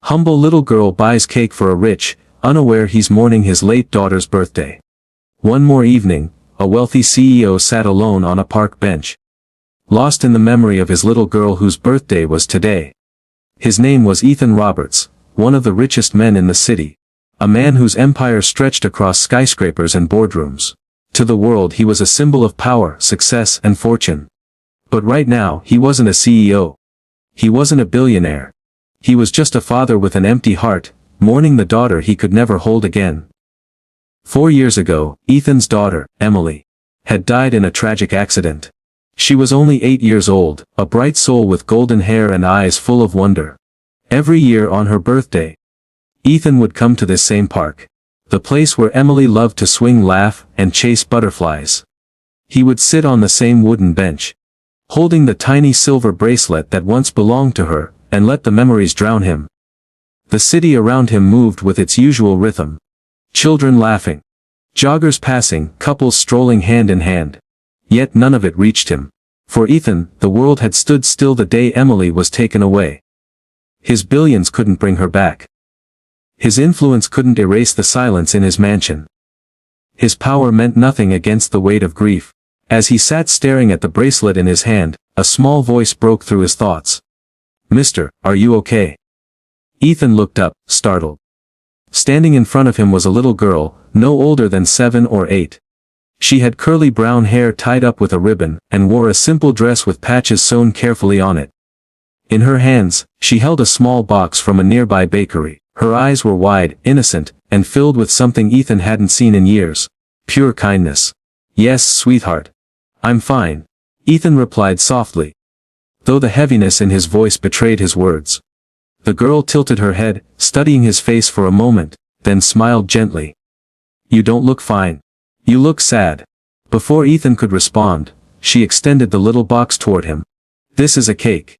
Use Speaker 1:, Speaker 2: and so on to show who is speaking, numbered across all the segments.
Speaker 1: Humble little girl buys cake for a rich, unaware he's mourning his late daughter's birthday. One more evening, a wealthy CEO sat alone on a park bench, lost in the memory of his little girl whose birthday was today. His name was Ethan Roberts, one of the richest men in the city, a man whose empire stretched across skyscrapers and boardrooms. To the world he was a symbol of power, success, and fortune. But right now he wasn't a CEO. He wasn't a billionaire. He was just a father with an empty heart, mourning the daughter he could never hold again. 4 years ago, Ethan's daughter, Emily, had died in a tragic accident. She was only 8 years old, a bright soul with golden hair and eyes full of wonder. Every year on her birthday, Ethan would come to this same park, the place where Emily loved to swing, laugh, and chase butterflies. He would sit on the same wooden bench, holding the tiny silver bracelet that once belonged to her, and let the memories drown him. The city around him moved with its usual rhythm. Children laughing, joggers passing, couples strolling hand in hand. Yet none of it reached him. For Ethan, the world had stood still the day Emily was taken away. His billions couldn't bring her back. His influence couldn't erase the silence in his mansion. His power meant nothing against the weight of grief. As he sat staring at the bracelet in his hand, a small voice broke through his thoughts. "Mister, are you okay?" Ethan looked up, startled. Standing in front of him was a little girl, no older than 7 or 8. She had curly brown hair tied up with a ribbon, and wore a simple dress with patches sewn carefully on it. In her hands, she held a small box from a nearby bakery. Her eyes were wide, innocent, and filled with something Ethan hadn't seen in years. Pure kindness. "Yes, sweetheart. I'm fine," Ethan replied softly, though the heaviness in his voice betrayed his words. The girl tilted her head, studying his face for a moment, then smiled gently. "You don't look fine. You look sad." Before Ethan could respond, she extended the little box toward him. "This is a cake.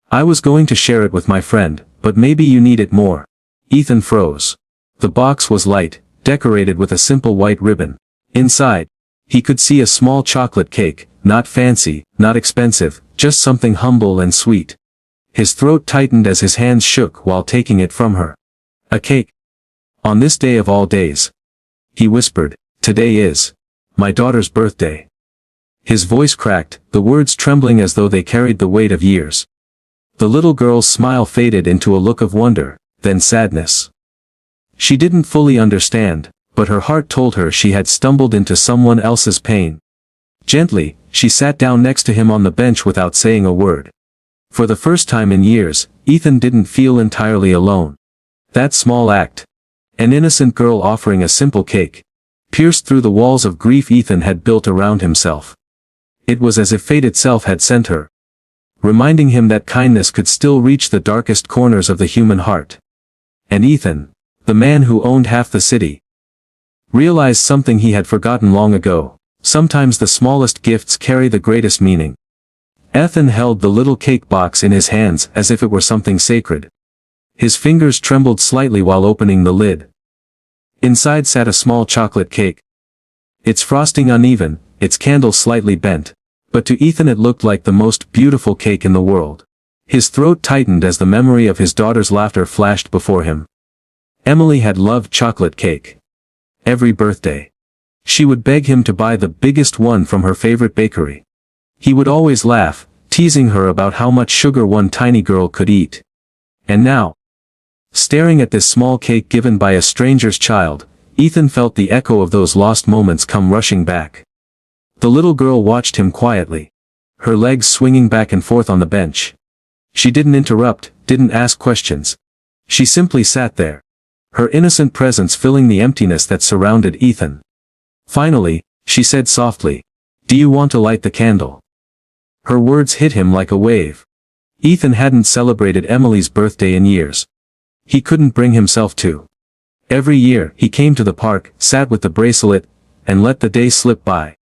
Speaker 1: I was going to share it with my friend, but maybe you need it more." Ethan froze. The box was light, decorated with a simple white ribbon. Inside, he could see a small chocolate cake, not fancy, not expensive, just something humble and sweet. His throat tightened as his hands shook while taking it from her. "A cake? On this day of all days?" He whispered, "Today is my daughter's birthday." His voice cracked, the words trembling as though they carried the weight of years. The little girl's smile faded into a look of wonder, then sadness. She didn't fully understand, but her heart told her she had stumbled into someone else's pain. Gently, she sat down next to him on the bench without saying a word. For the first time in years, Ethan didn't feel entirely alone. That small act, an innocent girl offering a simple cake, pierced through the walls of grief Ethan had built around himself. It was as if fate itself had sent her, reminding him that kindness could still reach the darkest corners of the human heart. And Ethan, the man who owned half the city, realized something he had forgotten long ago. Sometimes the smallest gifts carry the greatest meaning. Ethan held the little cake box in his hands as if it were something sacred. His fingers trembled slightly while opening the lid. Inside sat a small chocolate cake. Its frosting uneven, its candle slightly bent. But to Ethan it looked like the most beautiful cake in the world. His throat tightened as the memory of his daughter's laughter flashed before him. Emily had loved chocolate cake. Every birthday, she would beg him to buy the biggest one from her favorite bakery. He would always laugh, teasing her about how much sugar one tiny girl could eat. And now, staring at this small cake given by a stranger's child, Ethan felt the echo of those lost moments come rushing back. The little girl watched him quietly, her legs swinging back and forth on the bench. She didn't interrupt, didn't ask questions. She simply sat there, her innocent presence filling the emptiness that surrounded Ethan. Finally, she said softly, "Do you want to light the candle?" Her words hit him like a wave. Ethan hadn't celebrated Emily's birthday in years. He couldn't bring himself to. Every year, he came to the park, sat with the bracelet, and let the day slip by.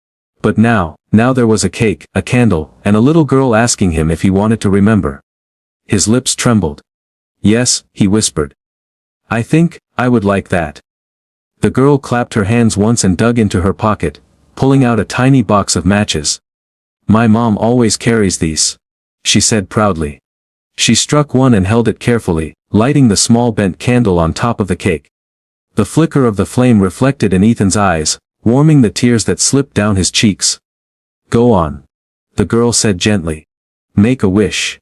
Speaker 1: But now there was a cake, a candle, and a little girl asking him if he wanted to remember. His lips trembled. "Yes," he whispered. "I think I would like that." The girl clapped her hands once and dug into her pocket, pulling out a tiny box of matches. "My mom always carries these," she said proudly. She struck one and held it carefully, lighting the small bent candle on top of the cake. The flicker of the flame reflected in Ethan's eyes, warming the tears that slipped down his cheeks. "Go on," the girl said gently. "Make a wish."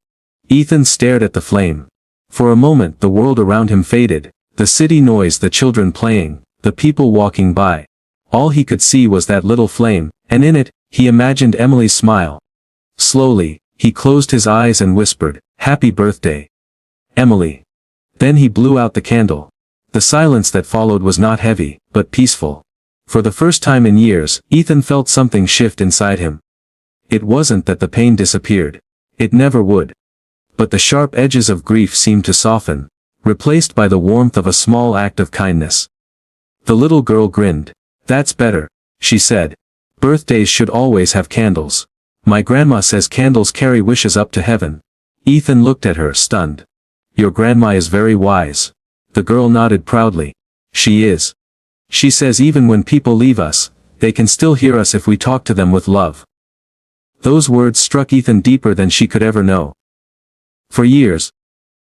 Speaker 1: Ethan stared at the flame. For a moment the world around him faded, the city noise, the children playing, the people walking by. All he could see was that little flame, and in it, he imagined Emily's smile. Slowly, he closed his eyes and whispered, "Happy birthday, Emily." Then he blew out the candle. The silence that followed was not heavy, but peaceful. For the first time in years, Ethan felt something shift inside him. It wasn't that the pain disappeared. It never would. But the sharp edges of grief seemed to soften, replaced by the warmth of a small act of kindness. The little girl grinned. "That's better," she said. "Birthdays should always have candles. My grandma says candles carry wishes up to heaven." Ethan looked at her, stunned. "Your grandma is very wise." The girl nodded proudly. "She is. She says even when people leave us, they can still hear us if we talk to them with love." Those words struck Ethan deeper than she could ever know. For years,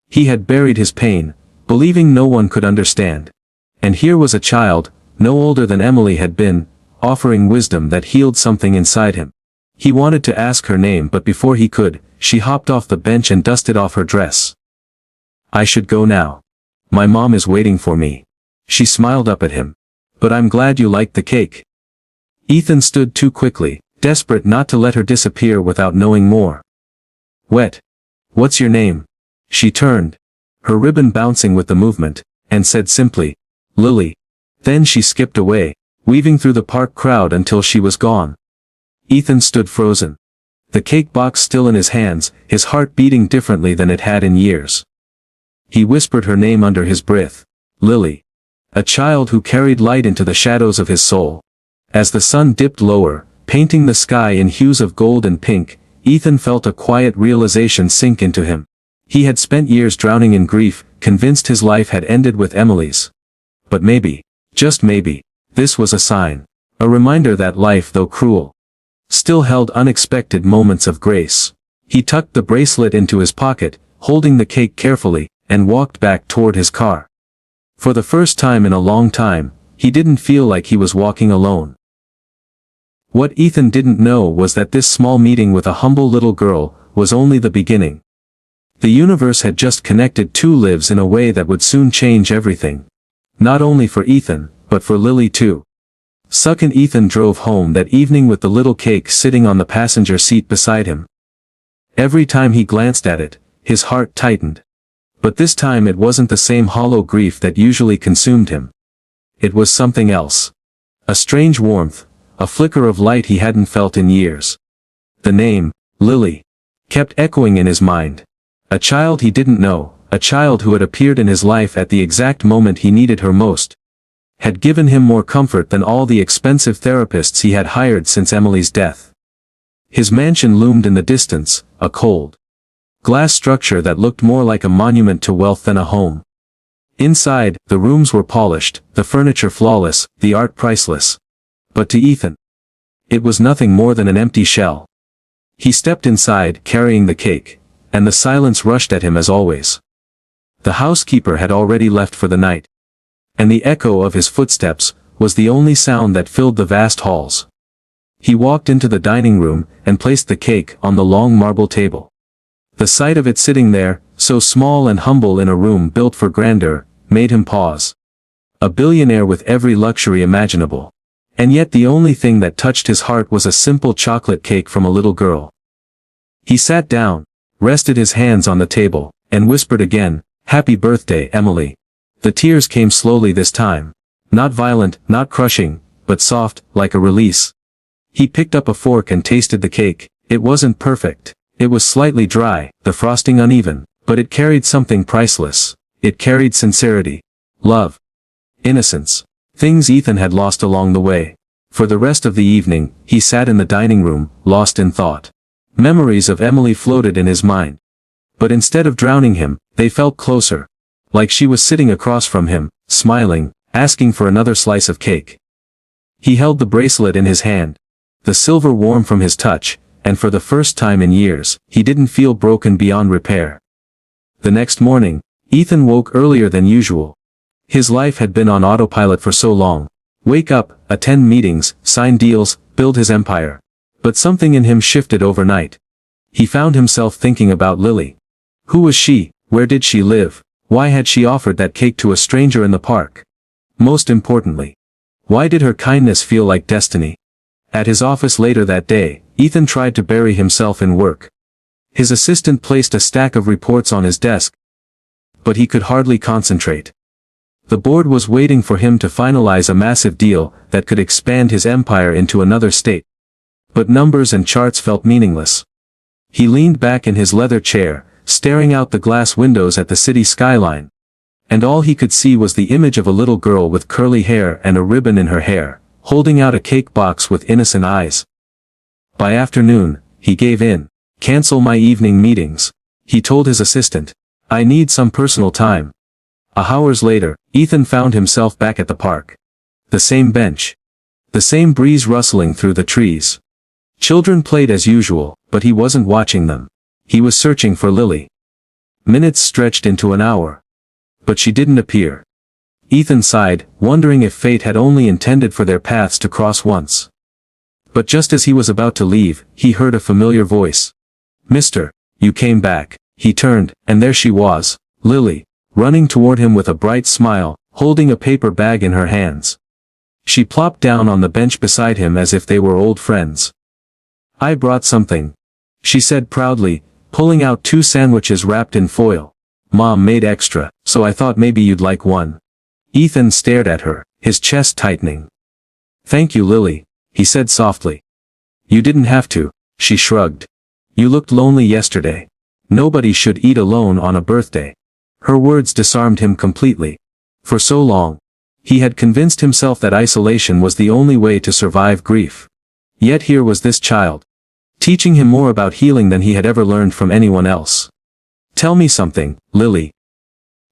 Speaker 1: he had buried his pain, believing no one could understand. And here was a child, no older than Emily had been, offering wisdom that healed something inside him. He wanted to ask her name, but before he could, she hopped off the bench and dusted off her dress. "I should go now. My mom is waiting for me." She smiled up at him. "But I'm glad you liked the cake." Ethan stood too quickly, desperate not to let her disappear without knowing more. "What's your name?" She turned, her ribbon bouncing with the movement, and said simply, "Lily." Then she skipped away, weaving through the park crowd until she was gone. Ethan stood frozen. The cake box still in his hands, his heart beating differently than it had in years. He whispered her name under his breath. Lily. A child who carried light into the shadows of his soul. As the sun dipped lower, painting the sky in hues of gold and pink, Ethan felt a quiet realization sink into him. He had spent years drowning in grief, convinced his life had ended with Emily's. But maybe, just maybe, this was a sign. A reminder that life, though cruel, still held unexpected moments of grace. He tucked the bracelet into his pocket, holding the cake carefully, and walked back toward his car. For the first time in a long time, he didn't feel like he was walking alone. What Ethan didn't know was that this small meeting with a humble little girl was only the beginning. The universe had just connected two lives in a way that would soon change everything. Not only for Ethan, but for Lily too. Suckin' Ethan drove home that evening with the little cake sitting on the passenger seat beside him. Every time he glanced at it, his heart tightened. But this time it wasn't the same hollow grief that usually consumed him. It was something else. A strange warmth, a flicker of light he hadn't felt in years. The name, Lily, kept echoing in his mind. A child he didn't know, a child who had appeared in his life at the exact moment he needed her most. Had given him more comfort than all the expensive therapists he had hired since Emily's death. His mansion loomed in the distance, a cold glass structure that looked more like a monument to wealth than a home. Inside, the rooms were polished, the furniture flawless, the art priceless. But to Ethan, it was nothing more than an empty shell. He stepped inside, carrying the cake, and the silence rushed at him as always. The housekeeper had already left for the night. And the echo of his footsteps was the only sound that filled the vast halls. He walked into the dining room and placed the cake on the long marble table. The sight of it sitting there, so small and humble in a room built for grandeur, made him pause. A billionaire with every luxury imaginable. And yet the only thing that touched his heart was a simple chocolate cake from a little girl. He sat down, rested his hands on the table, and whispered again, "Happy birthday, Emily." The tears came slowly this time. Not violent, not crushing, but soft, like a release. He picked up a fork and tasted the cake. It wasn't perfect. It was slightly dry, the frosting uneven, but it carried something priceless. It carried sincerity, love, innocence. Things Ethan had lost along the way. For the rest of the evening, he sat in the dining room, lost in thought. Memories of Emily floated in his mind. But instead of drowning him, they felt closer. Like she was sitting across from him, smiling, asking for another slice of cake. He held the bracelet in his hand. The silver warm from his touch, and for the first time in years, he didn't feel broken beyond repair. The next morning, Ethan woke earlier than usual. His life had been on autopilot for so long. Wake up, attend meetings, sign deals, build his empire. But something in him shifted overnight. He found himself thinking about Lily. Who was she? Where did she live? Why had she offered that cake to a stranger in the park? Most importantly, why did her kindness feel like destiny? At his office later that day, Ethan tried to bury himself in work. His assistant placed a stack of reports on his desk, but he could hardly concentrate. The board was waiting for him to finalize a massive deal that could expand his empire into another state. But numbers and charts felt meaningless. He leaned back in his leather chair, staring out the glass windows at the city skyline. And all he could see was the image of a little girl with curly hair and a ribbon in her hair, holding out a cake box with innocent eyes. By afternoon, he gave in. Cancel my evening meetings, he told his assistant. I need some personal time. Hours later, Ethan found himself back at the park. The same bench. The same breeze rustling through the trees. Children played as usual, but he wasn't watching them. He was searching for Lily. Minutes stretched into an hour. But she didn't appear. Ethan sighed, wondering if fate had only intended for their paths to cross once. But just as he was about to leave, he heard a familiar voice. Mister, you came back. He turned, and there she was, Lily, running toward him with a bright smile, holding a paper bag in her hands. She plopped down on the bench beside him as if they were old friends. I brought something, she said proudly, pulling out 2 sandwiches wrapped in foil. Mom made extra, so I thought maybe you'd like one. Ethan stared at her, his chest tightening. Thank you, Lily, he said softly. You didn't have to, she shrugged. You looked lonely yesterday. Nobody should eat alone on a birthday. Her words disarmed him completely. For so long, he had convinced himself that isolation was the only way to survive grief. Yet here was this child, teaching him more about healing than he had ever learned from anyone else. Tell me something, Lily,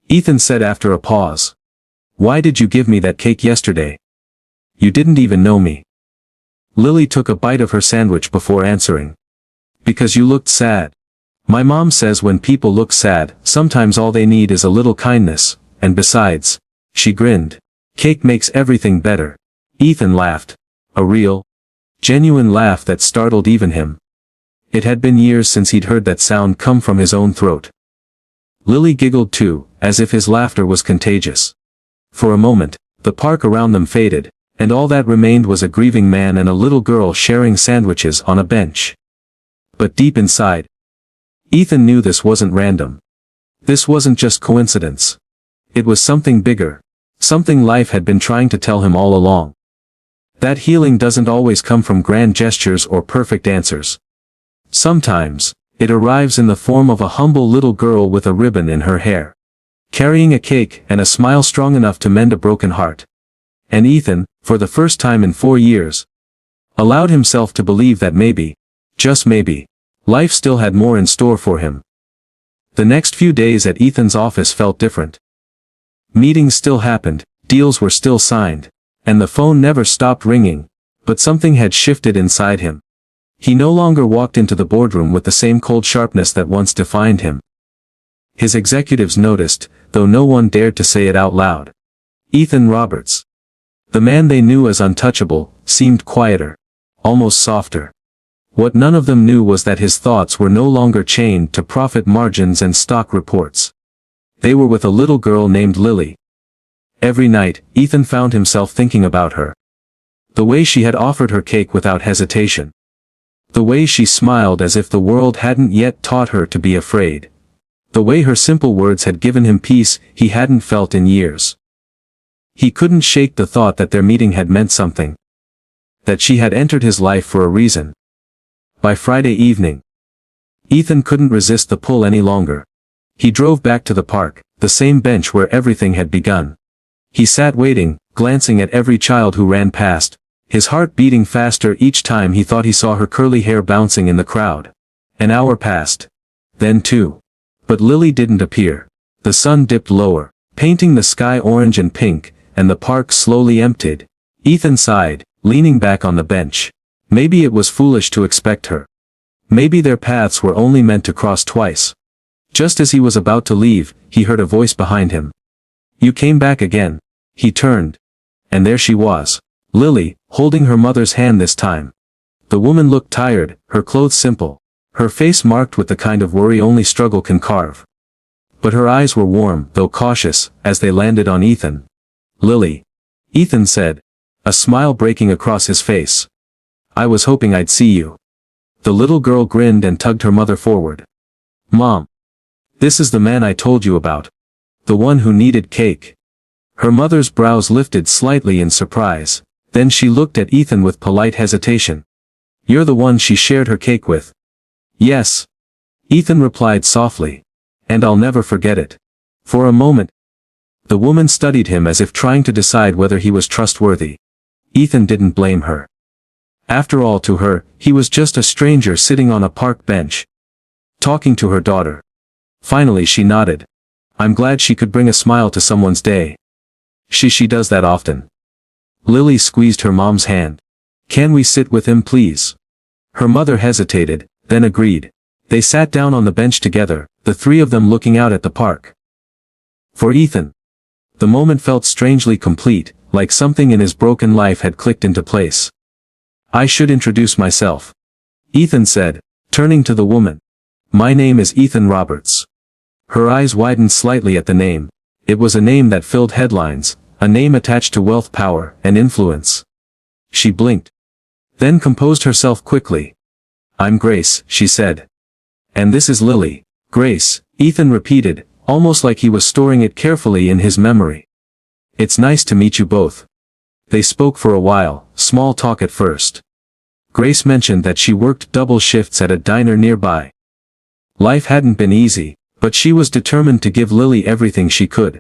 Speaker 1: Ethan said after a pause. Why did you give me that cake yesterday? You didn't even know me. Lily took a bite of her sandwich before answering. Because you looked sad. My mom says when people look sad, sometimes all they need is a little kindness, and besides, she grinned. Cake makes everything better. Ethan laughed. A real, genuine laugh that startled even him. It had been years since he'd heard that sound come from his own throat. Lily giggled too, as if his laughter was contagious. For a moment, the park around them faded, and all that remained was a grieving man and a little girl sharing sandwiches on a bench. But deep inside, Ethan knew this wasn't random. This wasn't just coincidence. It was something bigger. Something life had been trying to tell him all along. That healing doesn't always come from grand gestures or perfect answers. Sometimes, it arrives in the form of a humble little girl with a ribbon in her hair, carrying a cake and a smile strong enough to mend a broken heart. And Ethan, for the first time in 4 years, allowed himself to believe that maybe, just maybe, life still had more in store for him. The next few days at Ethan's office felt different. Meetings still happened, deals were still signed, and the phone never stopped ringing, but something had shifted inside him. He no longer walked into the boardroom with the same cold sharpness that once defined him. His executives noticed, though no one dared to say it out loud. Ethan Roberts, the man they knew as untouchable, seemed quieter, almost softer. What none of them knew was that his thoughts were no longer chained to profit margins and stock reports. They were with a little girl named Lily. Every night, Ethan found himself thinking about her. The way she had offered her cake without hesitation. The way she smiled as if the world hadn't yet taught her to be afraid. The way her simple words had given him peace he hadn't felt in years. He couldn't shake the thought that their meeting had meant something. That she had entered his life for a reason. By Friday evening, Ethan couldn't resist the pull any longer. He drove back to the park, the same bench where everything had begun. He sat waiting, glancing at every child who ran past, his heart beating faster each time he thought he saw her curly hair bouncing in the crowd. An hour passed. Then 2. But Lily didn't appear. The sun dipped lower, painting the sky orange and pink, and the park slowly emptied. Ethan sighed, leaning back on the bench. Maybe it was foolish to expect her. Maybe their paths were only meant to cross twice. Just as he was about to leave, he heard a voice behind him. "You came back again." He turned. And there she was. Lily, holding her mother's hand this time. The woman looked tired, her clothes simple. Her face marked with the kind of worry only struggle can carve. But her eyes were warm, though cautious, as they landed on Ethan. "Lily," Ethan said, a smile breaking across his face. "I was hoping I'd see you." The little girl grinned and tugged her mother forward. "Mom. This is the man I told you about. The one who needed cake." Her mother's brows lifted slightly in surprise, then she looked at Ethan with polite hesitation. "You're the one she shared her cake with." "Yes," Ethan replied softly. "And I'll never forget it." For a moment, the woman studied him as if trying to decide whether he was trustworthy. Ethan didn't blame her. After all, to her, he was just a stranger sitting on a park bench, talking to her daughter. Finally she nodded. "I'm glad she could bring a smile to someone's day. She does that often." Lily squeezed her mom's hand. "Can we sit with him, please?" Her mother hesitated, then agreed. They sat down on the bench together, the three of them looking out at the park. For Ethan, the moment felt strangely complete, like something in his broken life had clicked into place. "I should introduce myself," Ethan said, turning to the woman. "My name is Ethan Roberts." Her eyes widened slightly at the name. It was a name that filled headlines, a name attached to wealth, power, and influence. She blinked, then composed herself quickly. "I'm Grace," she said. "And this is Lily." "Grace," Ethan repeated, almost like he was storing it carefully in his memory. "It's nice to meet you both." They spoke for a while, small talk at first. Grace mentioned that she worked double shifts at a diner nearby. Life hadn't been easy, but she was determined to give Lily everything she could.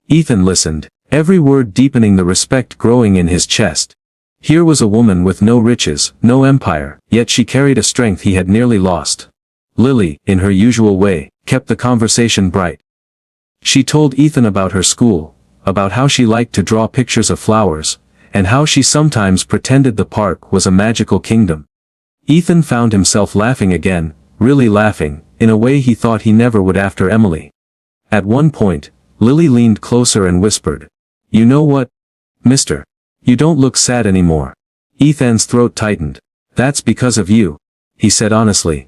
Speaker 1: Ethan listened, every word deepening the respect growing in his chest. Here was a woman with no riches, no empire, yet she carried a strength he had nearly lost. Lily, in her usual way, kept the conversation bright. She told Ethan about her school, about how she liked to draw pictures of flowers, and how she sometimes pretended the park was a magical kingdom. Ethan found himself laughing again, really laughing, in a way he thought he never would after Emily. At one point, Lily leaned closer and whispered, "You know what, mister? You don't look sad anymore." Ethan's throat tightened. "That's because of you," he said honestly.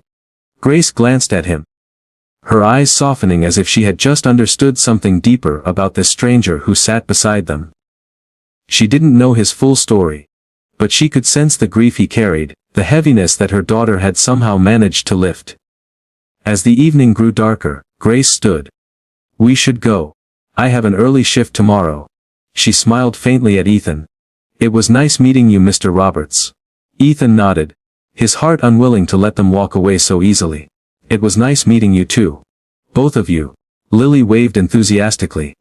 Speaker 1: Grace glanced at him, her eyes softening as if she had just understood something deeper about this stranger who sat beside them. She didn't know his full story, but she could sense the grief he carried, the heaviness that her daughter had somehow managed to lift. As the evening grew darker, Grace stood. "We should go. I have an early shift tomorrow." She smiled faintly at Ethan. "It was nice meeting you, Mr. Roberts." Ethan nodded, his heart unwilling to let them walk away so easily. "It was nice meeting you too. Both of you." Lily waved enthusiastically.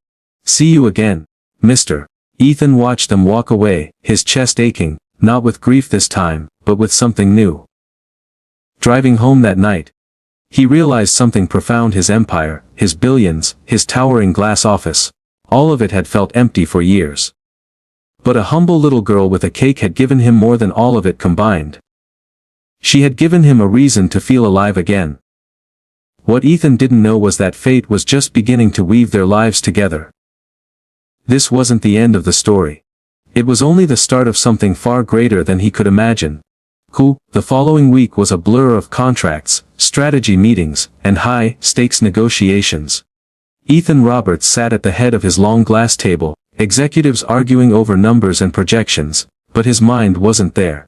Speaker 1: "See you again, Mr." Ethan watched them walk away, his chest aching, not with grief this time, but with something new. Driving home that night, he realized something profound. His empire, his billions, his towering glass office, all of it had felt empty for years. But a humble little girl with a cake had given him more than all of it combined. She had given him a reason to feel alive again. What Ethan didn't know was that fate was just beginning to weave their lives together. This wasn't the end of the story. It was only the start of something far greater than he could imagine. The following week was a blur of contracts, strategy meetings, and high-stakes negotiations. Ethan Roberts sat at the head of his long glass table, executives arguing over numbers and projections, but his mind wasn't there.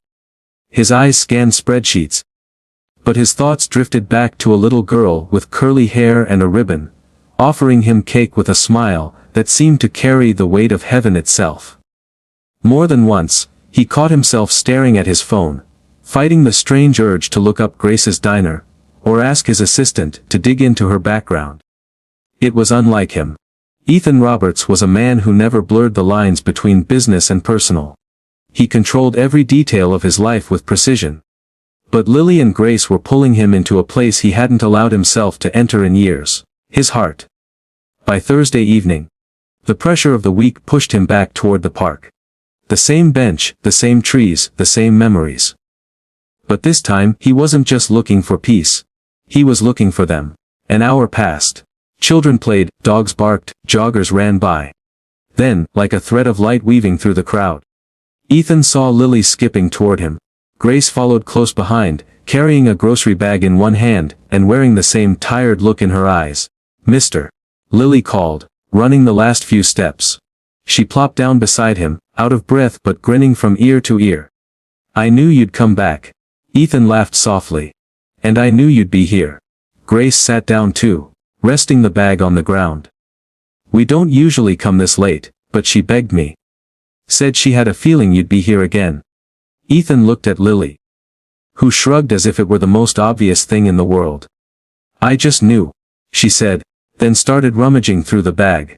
Speaker 1: His eyes scanned spreadsheets, but his thoughts drifted back to a little girl with curly hair and a ribbon, offering him cake with a smile that seemed to carry the weight of heaven itself. More than once, he caught himself staring at his phone, fighting the strange urge to look up Grace's diner, or ask his assistant to dig into her background. It was unlike him. Ethan Roberts was a man who never blurred the lines between business and personal. He controlled every detail of his life with precision. But Lily and Grace were pulling him into a place he hadn't allowed himself to enter in years, his heart. By Thursday evening, the pressure of the week pushed him back toward the park. The same bench, the same trees, the same memories. But this time he wasn't just looking for peace. He was looking for them. An hour passed. Children played, dogs barked, joggers ran by. Then, like a thread of light weaving through the crowd, Ethan saw Lily skipping toward him. Grace followed close behind, carrying a grocery bag in one hand, and wearing the same tired look in her eyes. "Mister," Lily called, running the last few steps. She plopped down beside him, out of breath but grinning from ear to ear. "I knew you'd come back." Ethan laughed softly. "And I knew you'd be here." Grace sat down too, resting the bag on the ground. "We don't usually come this late, but she begged me. Said she had a feeling you'd be here again." Ethan looked at Lily, who shrugged as if it were the most obvious thing in the world. "I just knew," she said, then started rummaging through the bag.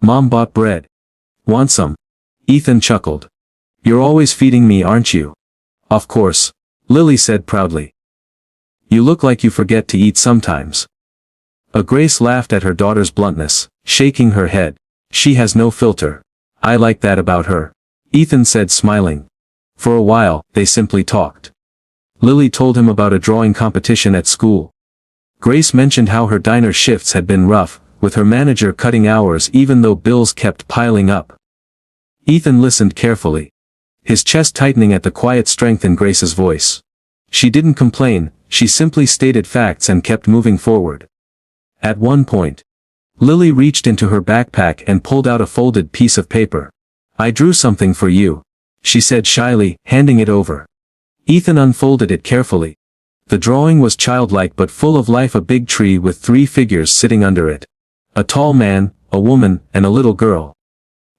Speaker 1: "Mom bought bread. Want some?" Ethan chuckled. "You're always feeding me, aren't you?" "Of course," Lily said proudly. "You look like you forget to eat sometimes." Grace laughed at her daughter's bluntness, shaking her head. "She has no filter. I like that about her," Ethan said, smiling. For a while, they simply talked. Lily told him about a drawing competition at school. Grace mentioned how her diner shifts had been rough, with her manager cutting hours even though bills kept piling up. Ethan listened carefully, his chest tightening at the quiet strength in Grace's voice. She didn't complain, she simply stated facts and kept moving forward. At one point, Lily reached into her backpack and pulled out a folded piece of paper. "I drew something for you," she said shyly, handing it over. Ethan unfolded it carefully. The drawing was childlike but full of life: a big tree with 3 figures sitting under it. A tall man, a woman, and a little girl.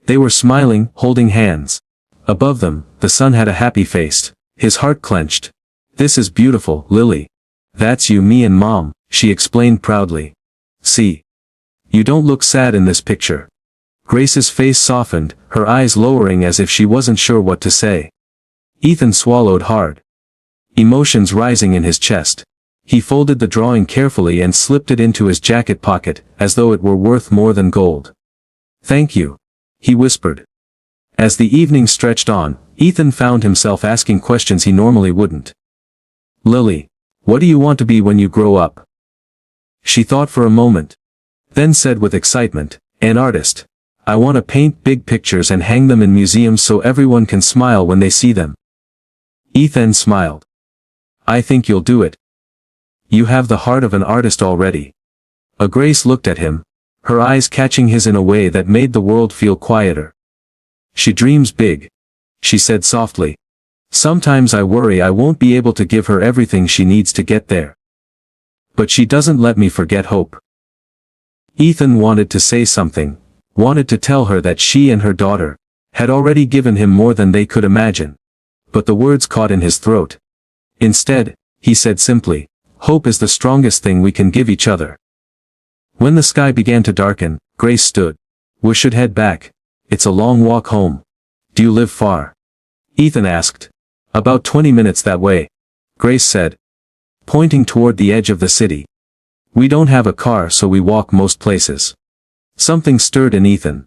Speaker 1: They were smiling, holding hands. Above them, the sun had a happy face. His heart clenched. "This is beautiful, Lily. That's you, me and Mom," she explained proudly. "See. You don't look sad in this picture." Grace's face softened, her eyes lowering as if she wasn't sure what to say. Ethan swallowed hard, emotions rising in his chest. He folded the drawing carefully and slipped it into his jacket pocket, as though it were worth more than gold. "Thank you," he whispered. As the evening stretched on, Ethan found himself asking questions he normally wouldn't. "Lily, what do you want to be when you grow up?" She thought for a moment, then said with excitement, "An artist. I want to paint big pictures and hang them in museums so everyone can smile when they see them." Ethan smiled. "I think you'll do it. You have the heart of an artist already." Grace looked at him, her eyes catching his in a way that made the world feel quieter. "She dreams big," she said softly. "Sometimes I worry I won't be able to give her everything she needs to get there. But she doesn't let me forget hope." Ethan wanted to say something, wanted to tell her that she and her daughter had already given him more than they could imagine. But the words caught in his throat. Instead, he said simply, "Hope is the strongest thing we can give each other." When the sky began to darken, Grace stood. "We should head back. It's a long walk home." "Do you live far?" Ethan asked. "About 20 minutes that way," Grace said, pointing toward the edge of the city. "We don't have a car so we walk most places." Something stirred in Ethan.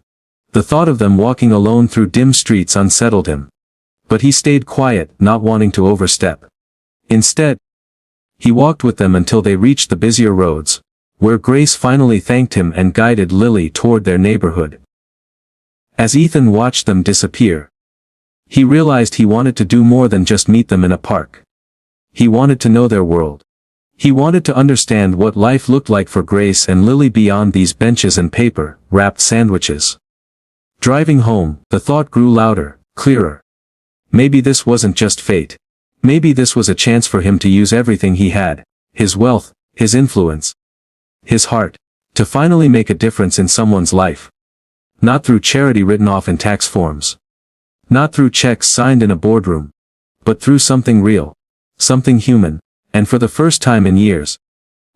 Speaker 1: The thought of them walking alone through dim streets unsettled him. But he stayed quiet, not wanting to overstep. Instead, he walked with them until they reached the busier roads, where Grace finally thanked him and guided Lily toward their neighborhood. As Ethan watched them disappear, he realized he wanted to do more than just meet them in a park. He wanted to know their world. He wanted to understand what life looked like for Grace and Lily beyond these benches and paper-wrapped sandwiches. Driving home, the thought grew louder, clearer. Maybe this wasn't just fate. Maybe this was a chance for him to use everything he had, his wealth, his influence, his heart, to finally make a difference in someone's life. Not through charity written off in tax forms. Not through checks signed in a boardroom. But through something real. Something human. And for the first time in years,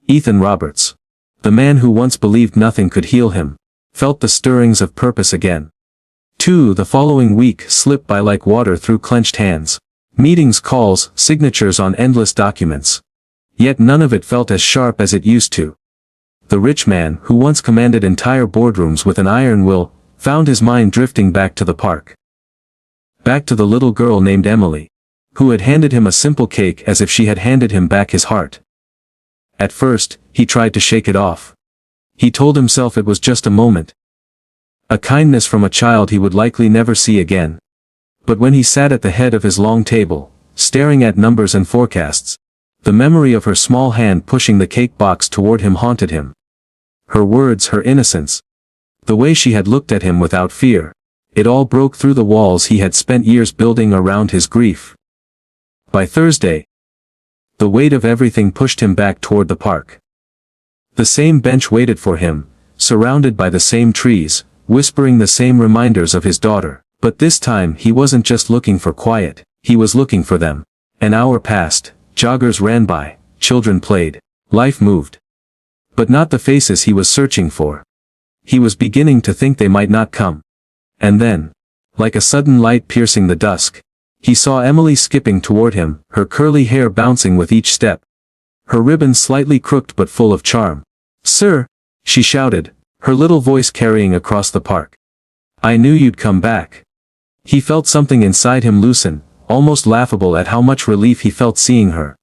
Speaker 1: Ethan Roberts, the man who once believed nothing could heal him, felt the stirrings of purpose again. The following week slipped by like water through clenched hands. Meetings, calls, signatures on endless documents. Yet none of it felt as sharp as it used to. The rich man, who once commanded entire boardrooms with an iron will, found his mind drifting back to the park. Back to the little girl named Emily, who had handed him a simple cake as if she had handed him back his heart. At first, he tried to shake it off. He told himself it was just a moment. A kindness from a child he would likely never see again. But when he sat at the head of his long table, staring at numbers and forecasts, the memory of her small hand pushing the cake box toward him haunted him. Her words, her innocence. The way she had looked at him without fear. It all broke through the walls he had spent years building around his grief. By Thursday, the weight of everything pushed him back toward the park. The same bench waited for him, surrounded by the same trees, whispering the same reminders of his daughter. But this time he wasn't just looking for quiet, he was looking for them. An hour passed, joggers ran by, children played, life moved. But not the faces he was searching for. He was beginning to think they might not come. And then, like a sudden light piercing the dusk, he saw Emily skipping toward him, her curly hair bouncing with each step. Her ribbon slightly crooked but full of charm. "Sir!" she shouted, her little voice carrying across the park. "I knew you'd come back." He felt something inside him loosen, almost laughable at how much relief he felt seeing her.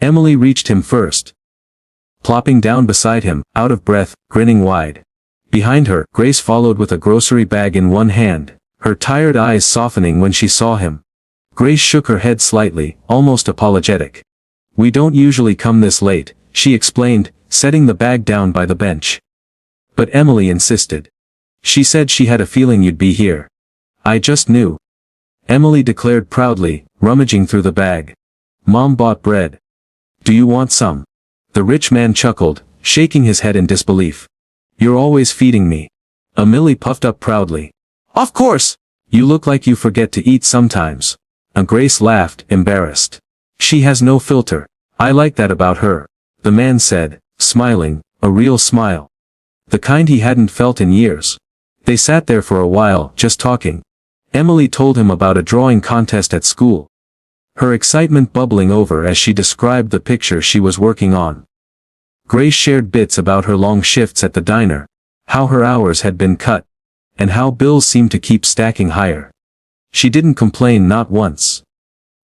Speaker 1: Emily reached him first. Plopping down beside him, out of breath, grinning wide. Behind her, Grace followed with a grocery bag in one hand, her tired eyes softening when she saw him. Grace shook her head slightly, almost apologetic. "We don't usually come this late," she explained, setting the bag down by the bench. But Emily insisted. "She said she had a feeling you'd be here. I just knew." Emily declared proudly, rummaging through the bag. "Mom bought bread. Do you want some?" The rich man chuckled, shaking his head in disbelief. "You're always feeding me." Emily puffed up proudly. "Of course! You look like you forget to eat sometimes." And Grace laughed, embarrassed. "She has no filter. I like that about her," the man said, smiling, a real smile. The kind he hadn't felt in years. They sat there for a while, just talking. Emily told him about a drawing contest at school. Her excitement bubbling over as she described the picture she was working on. Grace shared bits about her long shifts at the diner, how her hours had been cut, and how bills seemed to keep stacking higher. She didn't complain, not once.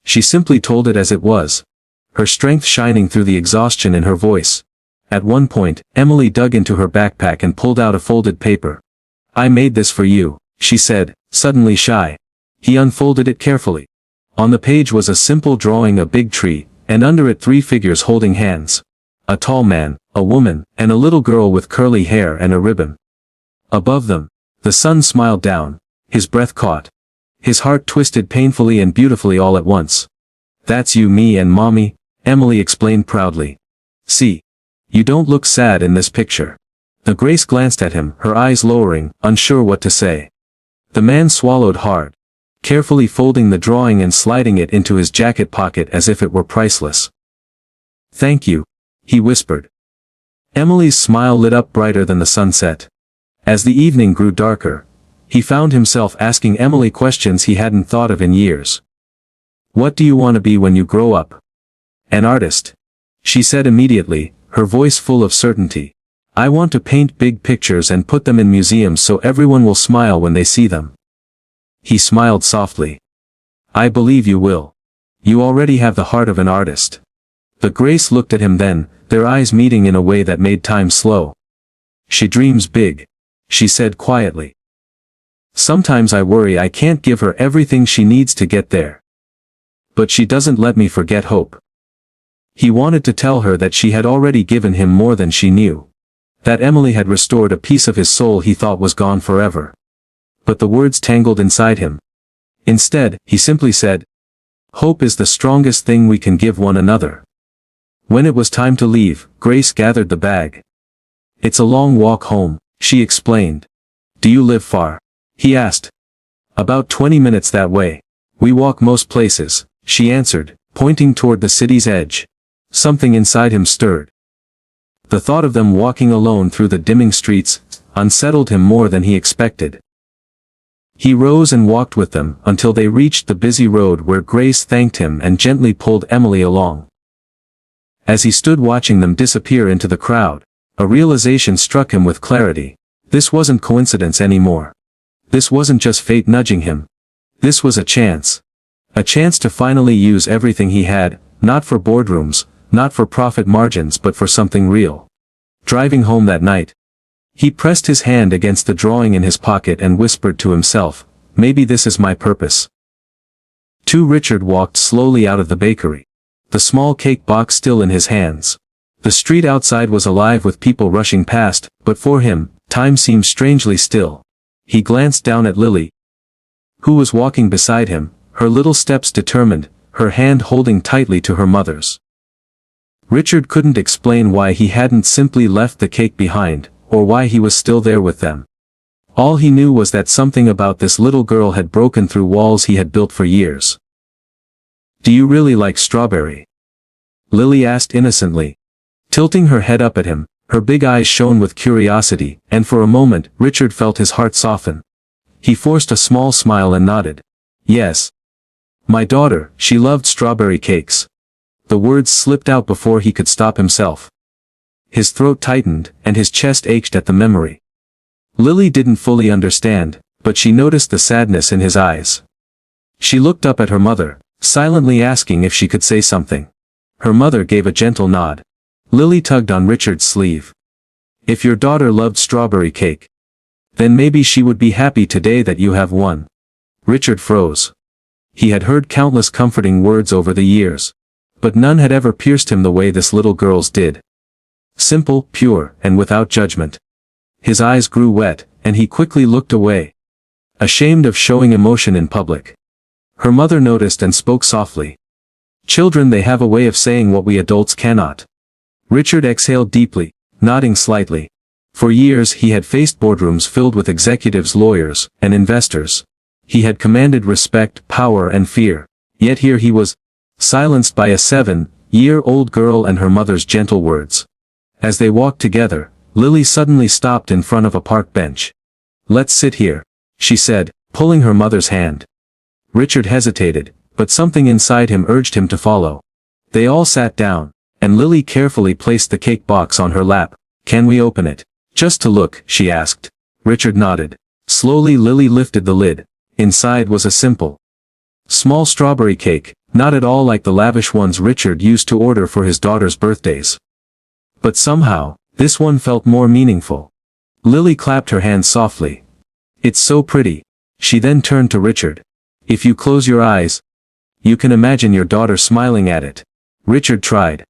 Speaker 1: She simply told it as it was, her strength shining through the exhaustion in her voice. At one point, Emily dug into her backpack and pulled out a folded paper. "I made this for you," she said, suddenly shy. He unfolded it carefully. On the page was a simple drawing of a big tree, and under it 3 figures holding hands. A tall man, a woman, and a little girl with curly hair and a ribbon. Above them, the sun smiled down, his breath caught. His heart twisted painfully and beautifully all at once. "That's you, me and Mommy," Emily explained proudly. "See. You don't look sad in this picture." The Grace glanced at him, her eyes lowering, unsure what to say. The man swallowed hard, carefully folding the drawing and sliding it into his jacket pocket as if it were priceless. "Thank you," he whispered. Emily's smile lit up brighter than the sunset. As the evening grew darker, he found himself asking Emily questions he hadn't thought of in years. "What do you want to be when you grow up?" "An artist," she said immediately, her voice full of certainty. "I want to paint big pictures and put them in museums so everyone will smile when they see them." He smiled softly. "I believe you will. You already have the heart of an artist." The Grace looked at him then, their eyes meeting in a way that made time slow. "She dreams big," she said quietly. "Sometimes I worry I can't give her everything she needs to get there. But she doesn't let me forget hope." He wanted to tell her that she had already given him more than she knew. That Emily had restored a piece of his soul he thought was gone forever. But the words tangled inside him. Instead, he simply said, "Hope is the strongest thing we can give one another." When it was time to leave, Grace gathered the bag. "It's a long walk home," she explained. "Do you live far?" he asked. "About 20 minutes that way. We walk most places," she answered, pointing toward the city's edge. Something inside him stirred. The thought of them walking alone through the dimming streets unsettled him more than he expected. He rose and walked with them until they reached the busy road where Grace thanked him and gently pulled Emily along. As he stood watching them disappear into the crowd, a realization struck him with clarity. This wasn't coincidence anymore. This wasn't just fate nudging him. This was a chance. A chance to finally use everything he had, not for boardrooms, not for profit margins but for something real. Driving home that night, he pressed his hand against the drawing in his pocket and whispered to himself, maybe this is my purpose. Richard walked slowly out of the bakery, the small cake box still in his hands. The street outside was alive with people rushing past, but for him, time seemed strangely still. He glanced down at Lily, who was walking beside him, her little steps determined, her hand holding tightly to her mother's. Richard couldn't explain why he hadn't simply left the cake behind, or why he was still there with them. All he knew was that something about this little girl had broken through walls he had built for years. "Do you really like strawberry?" Lily asked innocently, tilting her head up at him. Her big eyes shone with curiosity, and for a moment, Richard felt his heart soften. He forced a small smile and nodded. "Yes. My daughter, she loved strawberry cakes." The words slipped out before he could stop himself. His throat tightened, and his chest ached at the memory. Lily didn't fully understand, but she noticed the sadness in his eyes. She looked up at her mother, silently asking if she could say something. Her mother gave a gentle nod. Lily tugged on Richard's sleeve. "If your daughter loved strawberry cake, then maybe she would be happy today that you have one." Richard froze. He had heard countless comforting words over the years, but none had ever pierced him the way this little girl's did. Simple, pure, and without judgment. His eyes grew wet, and he quickly looked away, ashamed of showing emotion in public. Her mother noticed and spoke softly. "Children, they have a way of saying what we adults cannot." Richard exhaled deeply, nodding slightly. For years he had faced boardrooms filled with executives, lawyers, and investors. He had commanded respect, power, and fear. Yet here he was, silenced by a 7-year-old girl and her mother's gentle words. As they walked together, Lily suddenly stopped in front of a park bench. "Let's sit here," she said, pulling her mother's hand. Richard hesitated, but something inside him urged him to follow. They all sat down, and Lily carefully placed the cake box on her lap. "Can we open it?" "Just to look," she asked. Richard nodded. Slowly Lily lifted the lid. Inside was a simple, small strawberry cake, not at all like the lavish ones Richard used to order for his daughter's birthdays. But somehow, this one felt more meaningful. Lily clapped her hands softly. "It's so pretty." She then turned to Richard. "If you close your eyes, you can imagine your daughter smiling at it." Richard tried.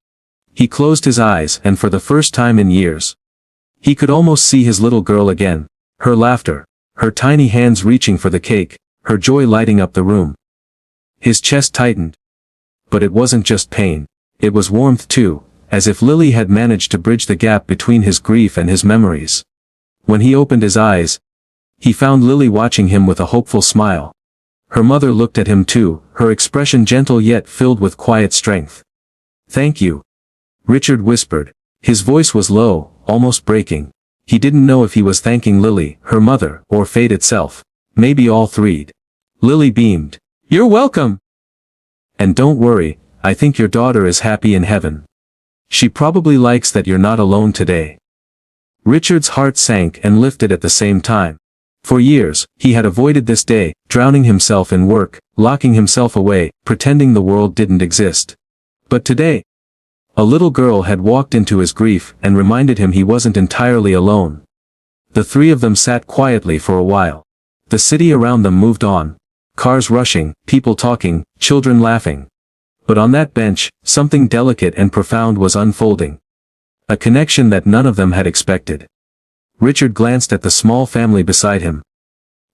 Speaker 1: He closed his eyes, and for the first time in years, he could almost see his little girl again. Her laughter, her tiny hands reaching for the cake, her joy lighting up the room. His chest tightened. But it wasn't just pain. It was warmth too, as if Lily had managed to bridge the gap between his grief and his memories. When he opened his eyes, he found Lily watching him with a hopeful smile. Her mother looked at him too, her expression gentle yet filled with quiet strength. "Thank you," Richard whispered. His voice was low, almost breaking. He didn't know if he was thanking Lily, her mother, or fate itself. Maybe all three. Lily beamed. "You're welcome! And don't worry, I think your daughter is happy in heaven. She probably likes that you're not alone today." Richard's heart sank and lifted at the same time. For years, he had avoided this day, drowning himself in work, locking himself away, pretending the world didn't exist. But today, a little girl had walked into his grief and reminded him he wasn't entirely alone. The three of them sat quietly for a while. The city around them moved on. Cars rushing, people talking, children laughing. But on that bench, something delicate and profound was unfolding. A connection that none of them had expected. Richard glanced at the small family beside him.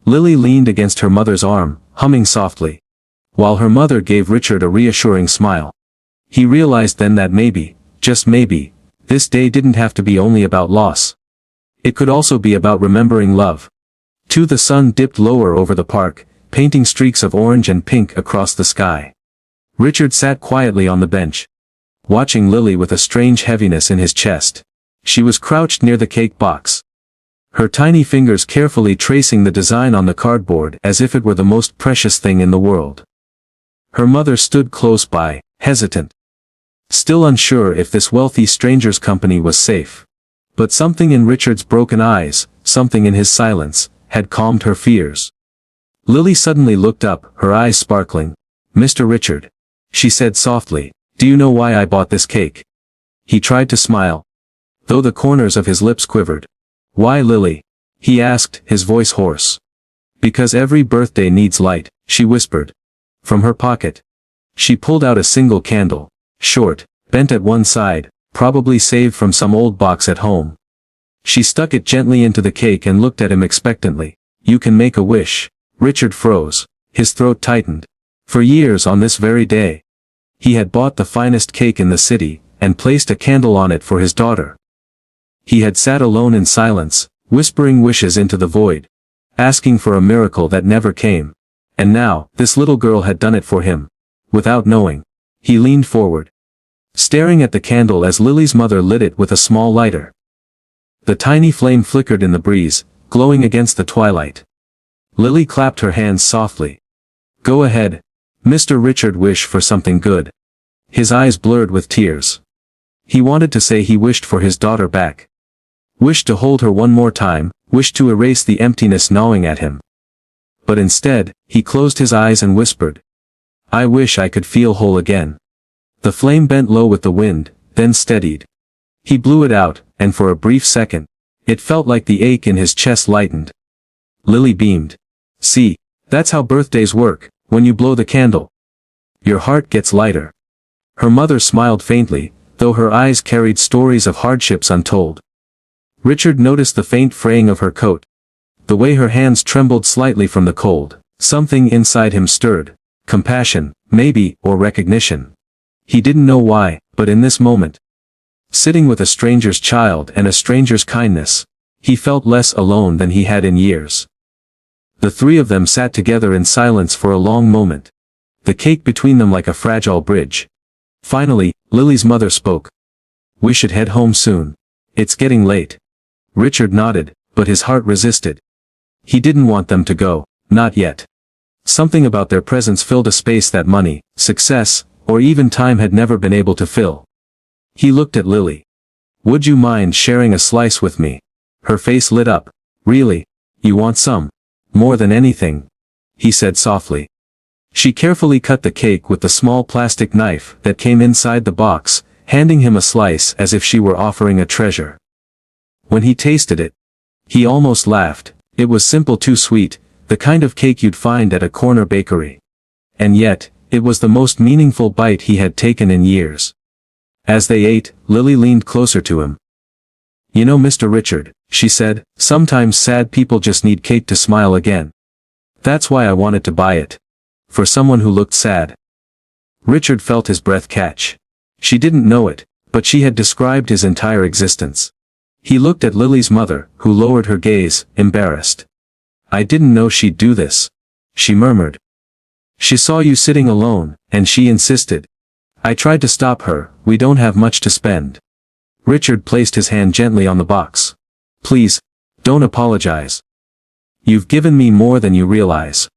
Speaker 1: Lily leaned against her mother's arm, humming softly, while her mother gave Richard a reassuring smile. He realized then that maybe, just maybe, this day didn't have to be only about loss. It could also be about remembering love. The sun dipped lower over the park, painting streaks of orange and pink across the sky. Richard sat quietly on the bench, watching Lily with a strange heaviness in his chest. She was crouched near the cake box, her tiny fingers carefully tracing the design on the cardboard as if it were the most precious thing in the world. Her mother stood close by, hesitant, still unsure if this wealthy stranger's company was safe. But something in Richard's broken eyes, something in his silence, had calmed her fears. Lily suddenly looked up, her eyes sparkling. "Mr. Richard," she said softly, Do you know why I bought this cake? He tried to smile, though the corners of his lips quivered. Why, Lily? He asked, his voice hoarse. Because every birthday needs light, she whispered. From her pocket, she pulled out a single candle, short, bent at one side, probably saved from some old box at home. She stuck it gently into the cake and looked at him expectantly. You can make a wish. Richard froze, his throat tightened. For years on this very day, he had bought the finest cake in the city, and placed a candle on it for his daughter. He had sat alone in silence, whispering wishes into the void, asking for a miracle that never came. And now, this little girl had done it for him. Without knowing, he leaned forward, staring at the candle as Lily's mother lit it with a small lighter. The tiny flame flickered in the breeze, glowing against the twilight. Lily clapped her hands softly. Go ahead, Mr. Richard, wish for something good. His eyes blurred with tears. He wanted to say he wished for his daughter back. Wished to hold her one more time, wished to erase the emptiness gnawing at him. But instead, he closed his eyes and whispered, I wish I could feel whole again. The flame bent low with the wind, then steadied. He blew it out, and for a brief second, it felt like the ache in his chest lightened. Lily beamed. See, that's how birthdays work, when you blow the candle. Your heart gets lighter. Her mother smiled faintly, though her eyes carried stories of hardships untold. Richard noticed the faint fraying of her coat. The way her hands trembled slightly from the cold. Something inside him stirred. Compassion, maybe, or recognition. He didn't know why, but in this moment, sitting with a stranger's child and a stranger's kindness, he felt less alone than he had in years. The three of them sat together in silence for a long moment, the cake between them like a fragile bridge. Finally, Lily's mother spoke. We should head home soon. It's getting late. Richard nodded, but his heart resisted. He didn't want them to go, not yet. Something about their presence filled a space that money, success, or even time had never been able to fill. He looked at Lily. Would you mind sharing a slice with me? Her face lit up. Really? You want some? More than anything, he said softly. She carefully cut the cake with the small plastic knife that came inside the box, handing him a slice as if she were offering a treasure. When he tasted it, he almost laughed. It was simple, too sweet, the kind of cake you'd find at a corner bakery. And yet, it was the most meaningful bite he had taken in years. As they ate, Lily leaned closer to him. You know, Mr. Richard, she said, sometimes sad people just need cake to smile again. That's why I wanted to buy it. For someone who looked sad. Richard felt his breath catch. She didn't know it, but she had described his entire existence. He looked at Lily's mother, who lowered her gaze, embarrassed. I didn't know she'd do this, she murmured. She saw you sitting alone, and she insisted. I tried to stop her, we don't have much to spend. Richard placed his hand gently on the box. Please, don't apologize. You've given me more than you realize.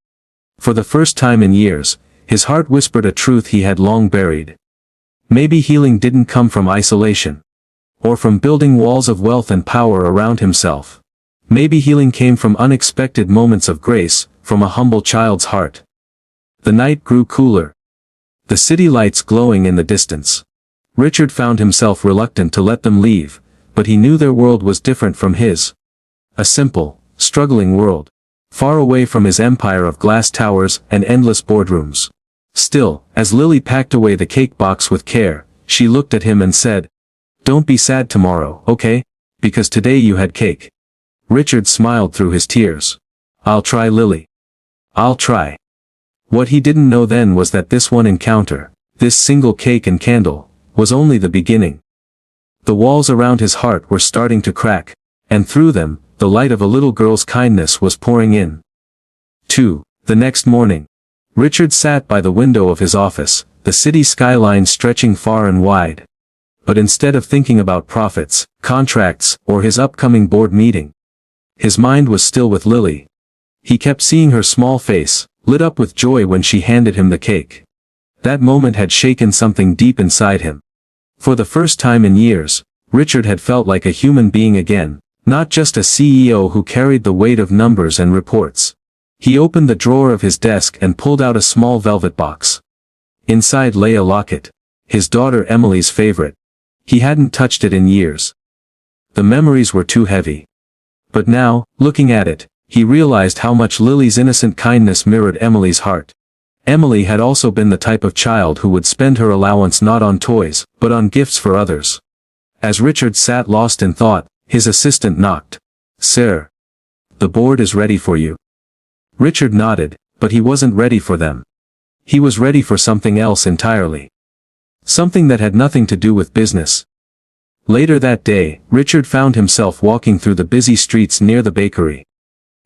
Speaker 1: For the first time in years, his heart whispered a truth he had long buried. Maybe healing didn't come from isolation. Or from building walls of wealth and power around himself. Maybe healing came from unexpected moments of grace, from a humble child's heart. The night grew cooler. The city lights glowing in the distance. Richard found himself reluctant to let them leave, but he knew their world was different from his. A simple, struggling world. Far away from his empire of glass towers and endless boardrooms. Still, as Lily packed away the cake box with care, she looked at him and said, Don't be sad tomorrow, okay? Because today you had cake. Richard smiled through his tears. I'll try, Lily. I'll try. What he didn't know then was that this one encounter, this single cake and candle, was only the beginning. The walls around his heart were starting to crack, and through them, the light of a little girl's kindness was pouring in. 2. The next morning, Richard sat by the window of his office, the city skyline stretching far and wide. But instead of thinking about profits, contracts, or his upcoming board meeting, his mind was still with Lily. He kept seeing her small face, lit up with joy when she handed him the cake. That moment had shaken something deep inside him. For the first time in years, Richard had felt like a human being again, not just a CEO who carried the weight of numbers and reports. He opened the drawer of his desk and pulled out a small velvet box. Inside lay a locket. his daughter Emily's favorite. He hadn't touched it in years. The memories were too heavy. But now, looking at it, he realized how much Lily's innocent kindness mirrored Emily's heart. Emily had also been the type of child who would spend her allowance not on toys, but on gifts for others. As Richard sat lost in thought, his assistant knocked. "Sir. The board is ready for you." Richard nodded, but he wasn't ready for them. He was ready for something else entirely. Something that had nothing to do with business. Later that day, Richard found himself walking through the busy streets near the bakery.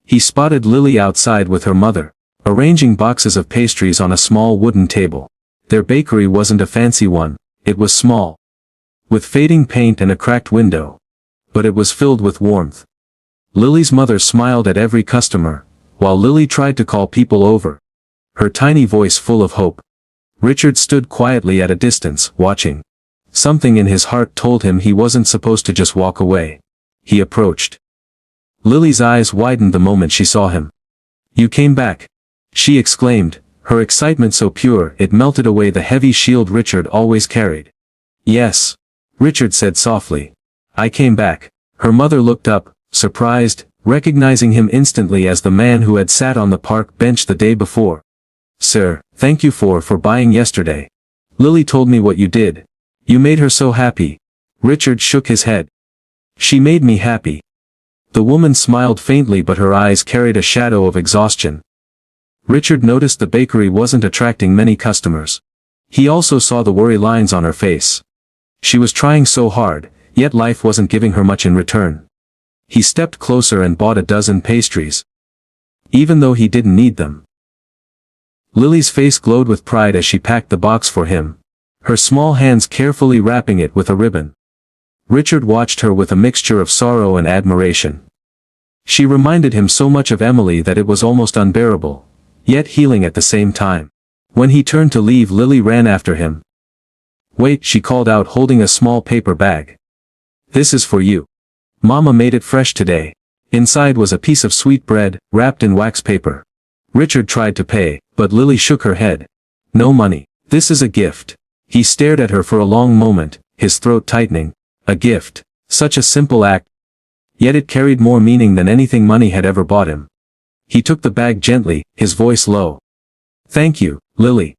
Speaker 1: He spotted Lily outside with her mother, arranging boxes of pastries on a small wooden table. Their bakery wasn't a fancy one, it was small, with fading paint and a cracked window. But it was filled with warmth. Lily's mother smiled at every customer, while Lily tried to call people over, her tiny voice full of hope. Richard stood quietly at a distance, watching. Something in his heart told him he wasn't supposed to just walk away. He approached. Lily's eyes widened the moment she saw him. "You came back," she exclaimed, her excitement so pure it melted away the heavy shield Richard always carried. "Yes," Richard said softly. "I came back." Her mother looked up, surprised, recognizing him instantly as the man who had sat on the park bench the day before. "Sir, thank you for buying yesterday. Lily told me what you did. You made her so happy." Richard shook his head. "She made me happy." The woman smiled faintly, but her eyes carried a shadow of exhaustion. Richard noticed the bakery wasn't attracting many customers. He also saw the worry lines on her face. She was trying so hard, yet life wasn't giving her much in return. He stepped closer and bought a dozen pastries, even though he didn't need them. Lily's face glowed with pride as she packed the box for him, her small hands carefully wrapping it with a ribbon. Richard watched her with a mixture of sorrow and admiration. She reminded him so much of Emily that it was almost unbearable, yet healing at the same time. When he turned to leave, Lily ran after him. "Wait," she called out, holding a small paper bag. "This is for you. Mama made it fresh today." Inside was a piece of sweet bread, wrapped in wax paper. Richard tried to pay, but Lily shook her head. "No money. This is a gift." He stared at her for a long moment, his throat tightening. A gift. Such a simple act. Yet it carried more meaning than anything money had ever bought him. He took the bag gently, his voice low. "Thank you, Lily."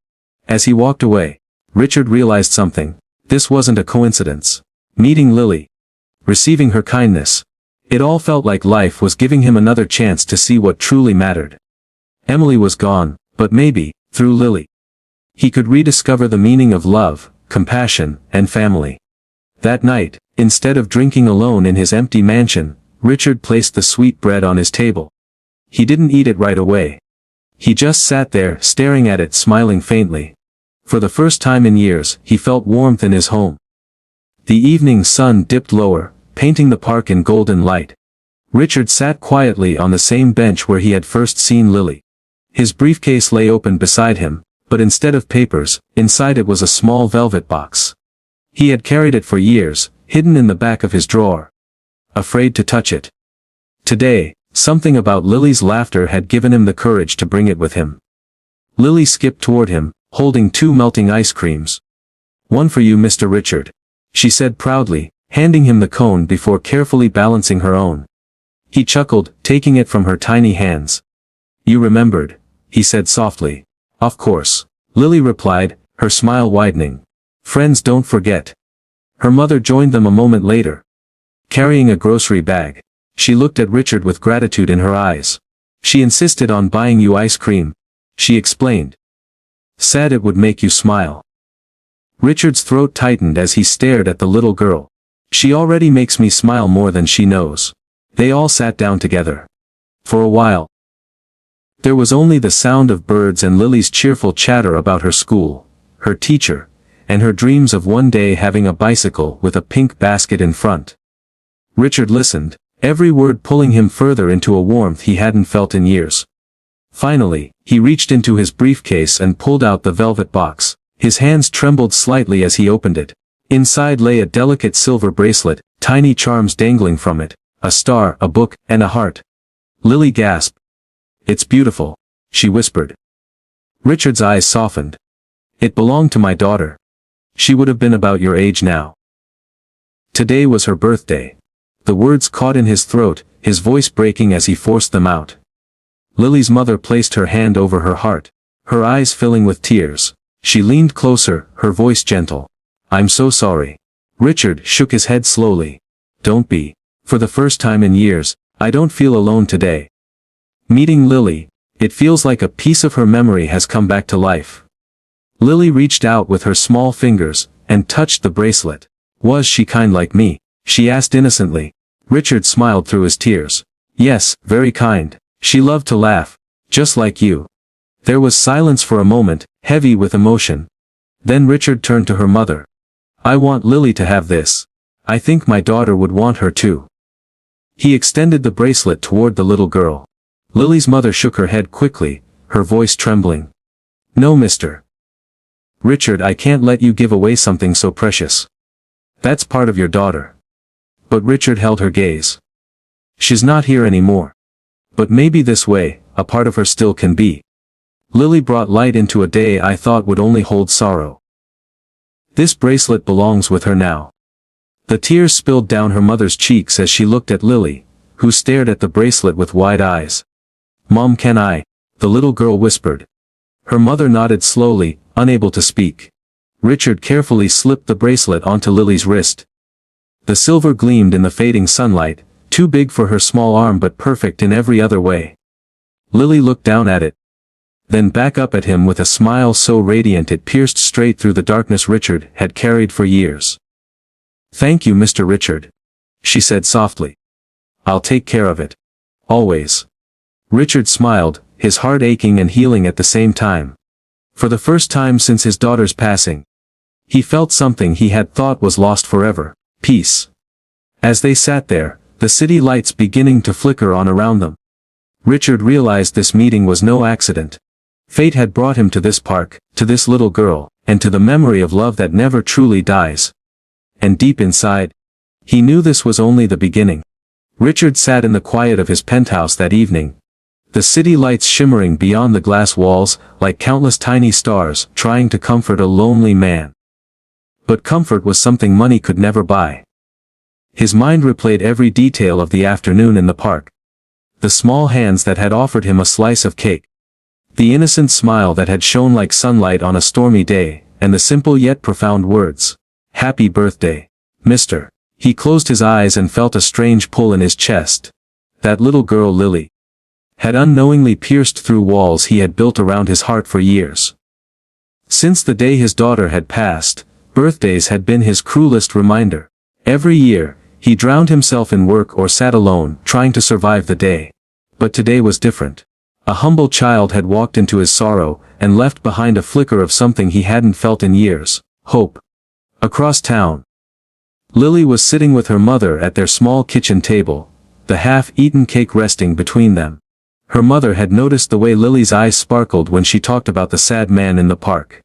Speaker 1: As he walked away, Richard realized something. This wasn't a coincidence. Meeting Lily, receiving her kindness, it all felt like life was giving him another chance to see what truly mattered. Emily was gone, but maybe, through Lily, he could rediscover the meaning of love, compassion, and family. That night, instead of drinking alone in his empty mansion, Richard placed the sweet bread on his table. He didn't eat it right away. He just sat there, staring at it, smiling faintly. For the first time in years, he felt warmth in his home. The evening sun dipped lower, painting the park in golden light. Richard sat quietly on the same bench where he had first seen Lily. His briefcase lay open beside him, but instead of papers, inside it was a small velvet box. He had carried it for years, hidden in the back of his drawer, afraid to touch it. Today, something about Lily's laughter had given him the courage to bring it with him. Lily skipped toward him, holding 2 melting ice creams. "One for you, Mr. Richard," she said proudly, handing him the cone before carefully balancing her own. He chuckled, taking it from her tiny hands. "You remembered," he said softly. "Of course," Lily replied, her smile widening. "Friends don't forget." Her mother joined them a moment later, carrying a grocery bag. She looked at Richard with gratitude in her eyes. "She insisted on buying you ice cream," she explained. "Said it would make you smile." Richard's throat tightened as he stared at the little girl. "She already makes me smile more than she knows." They all sat down together. For a while, there was only the sound of birds and Lily's cheerful chatter about her school, her teacher, and her dreams of one day having a bicycle with a pink basket in front. Richard listened, every word pulling him further into a warmth he hadn't felt in years. Finally, he reached into his briefcase and pulled out the velvet box. His hands trembled slightly as he opened it. Inside lay a delicate silver bracelet, tiny charms dangling from it, a star, a book, and a heart. Lily gasped. "It's beautiful," she whispered. Richard's eyes softened. "It belonged to my daughter. she would have been about your age now. Today was her birthday. The words caught in his throat, his voice breaking as he forced them out. Lily's mother placed her hand over her heart, her eyes filling with tears. She leaned closer, her voice gentle. I'm so sorry. Richard shook his head slowly. Don't be. For the first time in years, I don't feel alone today. Meeting Lily, it feels like a piece of her memory has come back to life. Lily reached out with her small fingers, and touched the bracelet. Was she kind like me? She asked innocently. Richard smiled through his tears. Yes, very kind. She loved to laugh. Just like you. There was silence for a moment, heavy with emotion. Then Richard turned to her mother. I want Lily to have this. I think my daughter would want her too. He extended the bracelet toward the little girl. Lily's mother shook her head quickly, her voice trembling. No, Mr. Richard, I can't let you give away something so precious. That's part of your daughter. But Richard held her gaze. She's not here anymore. But maybe this way, a part of her still can be. Lily brought light into a day I thought would only hold sorrow. This bracelet belongs with her now. The tears spilled down her mother's cheeks as she looked at Lily, who stared at the bracelet with wide eyes. Mom, can I? The little girl whispered. Her mother nodded slowly, unable to speak. Richard carefully slipped the bracelet onto Lily's wrist. The silver gleamed in the fading sunlight, too big for her small arm but perfect in every other way. Lily looked down at it. Then back up at him with a smile so radiant it pierced straight through the darkness Richard had carried for years. Thank you, Mr. Richard. She said softly. I'll take care of it. Always. Richard smiled, his heart aching and healing at the same time. For the first time since his daughter's passing, he felt something he had thought was lost forever, peace. As they sat there, the city lights beginning to flicker on around them, Richard realized this meeting was no accident. Fate had brought him to this park, to this little girl, and to the memory of love that never truly dies. And deep inside, he knew this was only the beginning. Richard sat in the quiet of his penthouse that evening, the city lights shimmering beyond the glass walls, like countless tiny stars, trying to comfort a lonely man. But comfort was something money could never buy. His mind replayed every detail of the afternoon in the park. The small hands that had offered him a slice of cake. The innocent smile that had shone like sunlight on a stormy day, and the simple yet profound words. Happy birthday, Mr. He closed his eyes and felt a strange pull in his chest. That little girl Lily had unknowingly pierced through walls he had built around his heart for years. Since the day his daughter had passed, birthdays had been his cruelest reminder. Every year, he drowned himself in work or sat alone, trying to survive the day. But today was different. A humble child had walked into his sorrow, and left behind a flicker of something he hadn't felt in years, hope. Across town, Lily was sitting with her mother at their small kitchen table, the half-eaten cake resting between them. Her mother had noticed the way Lily's eyes sparkled when she talked about the sad man in the park.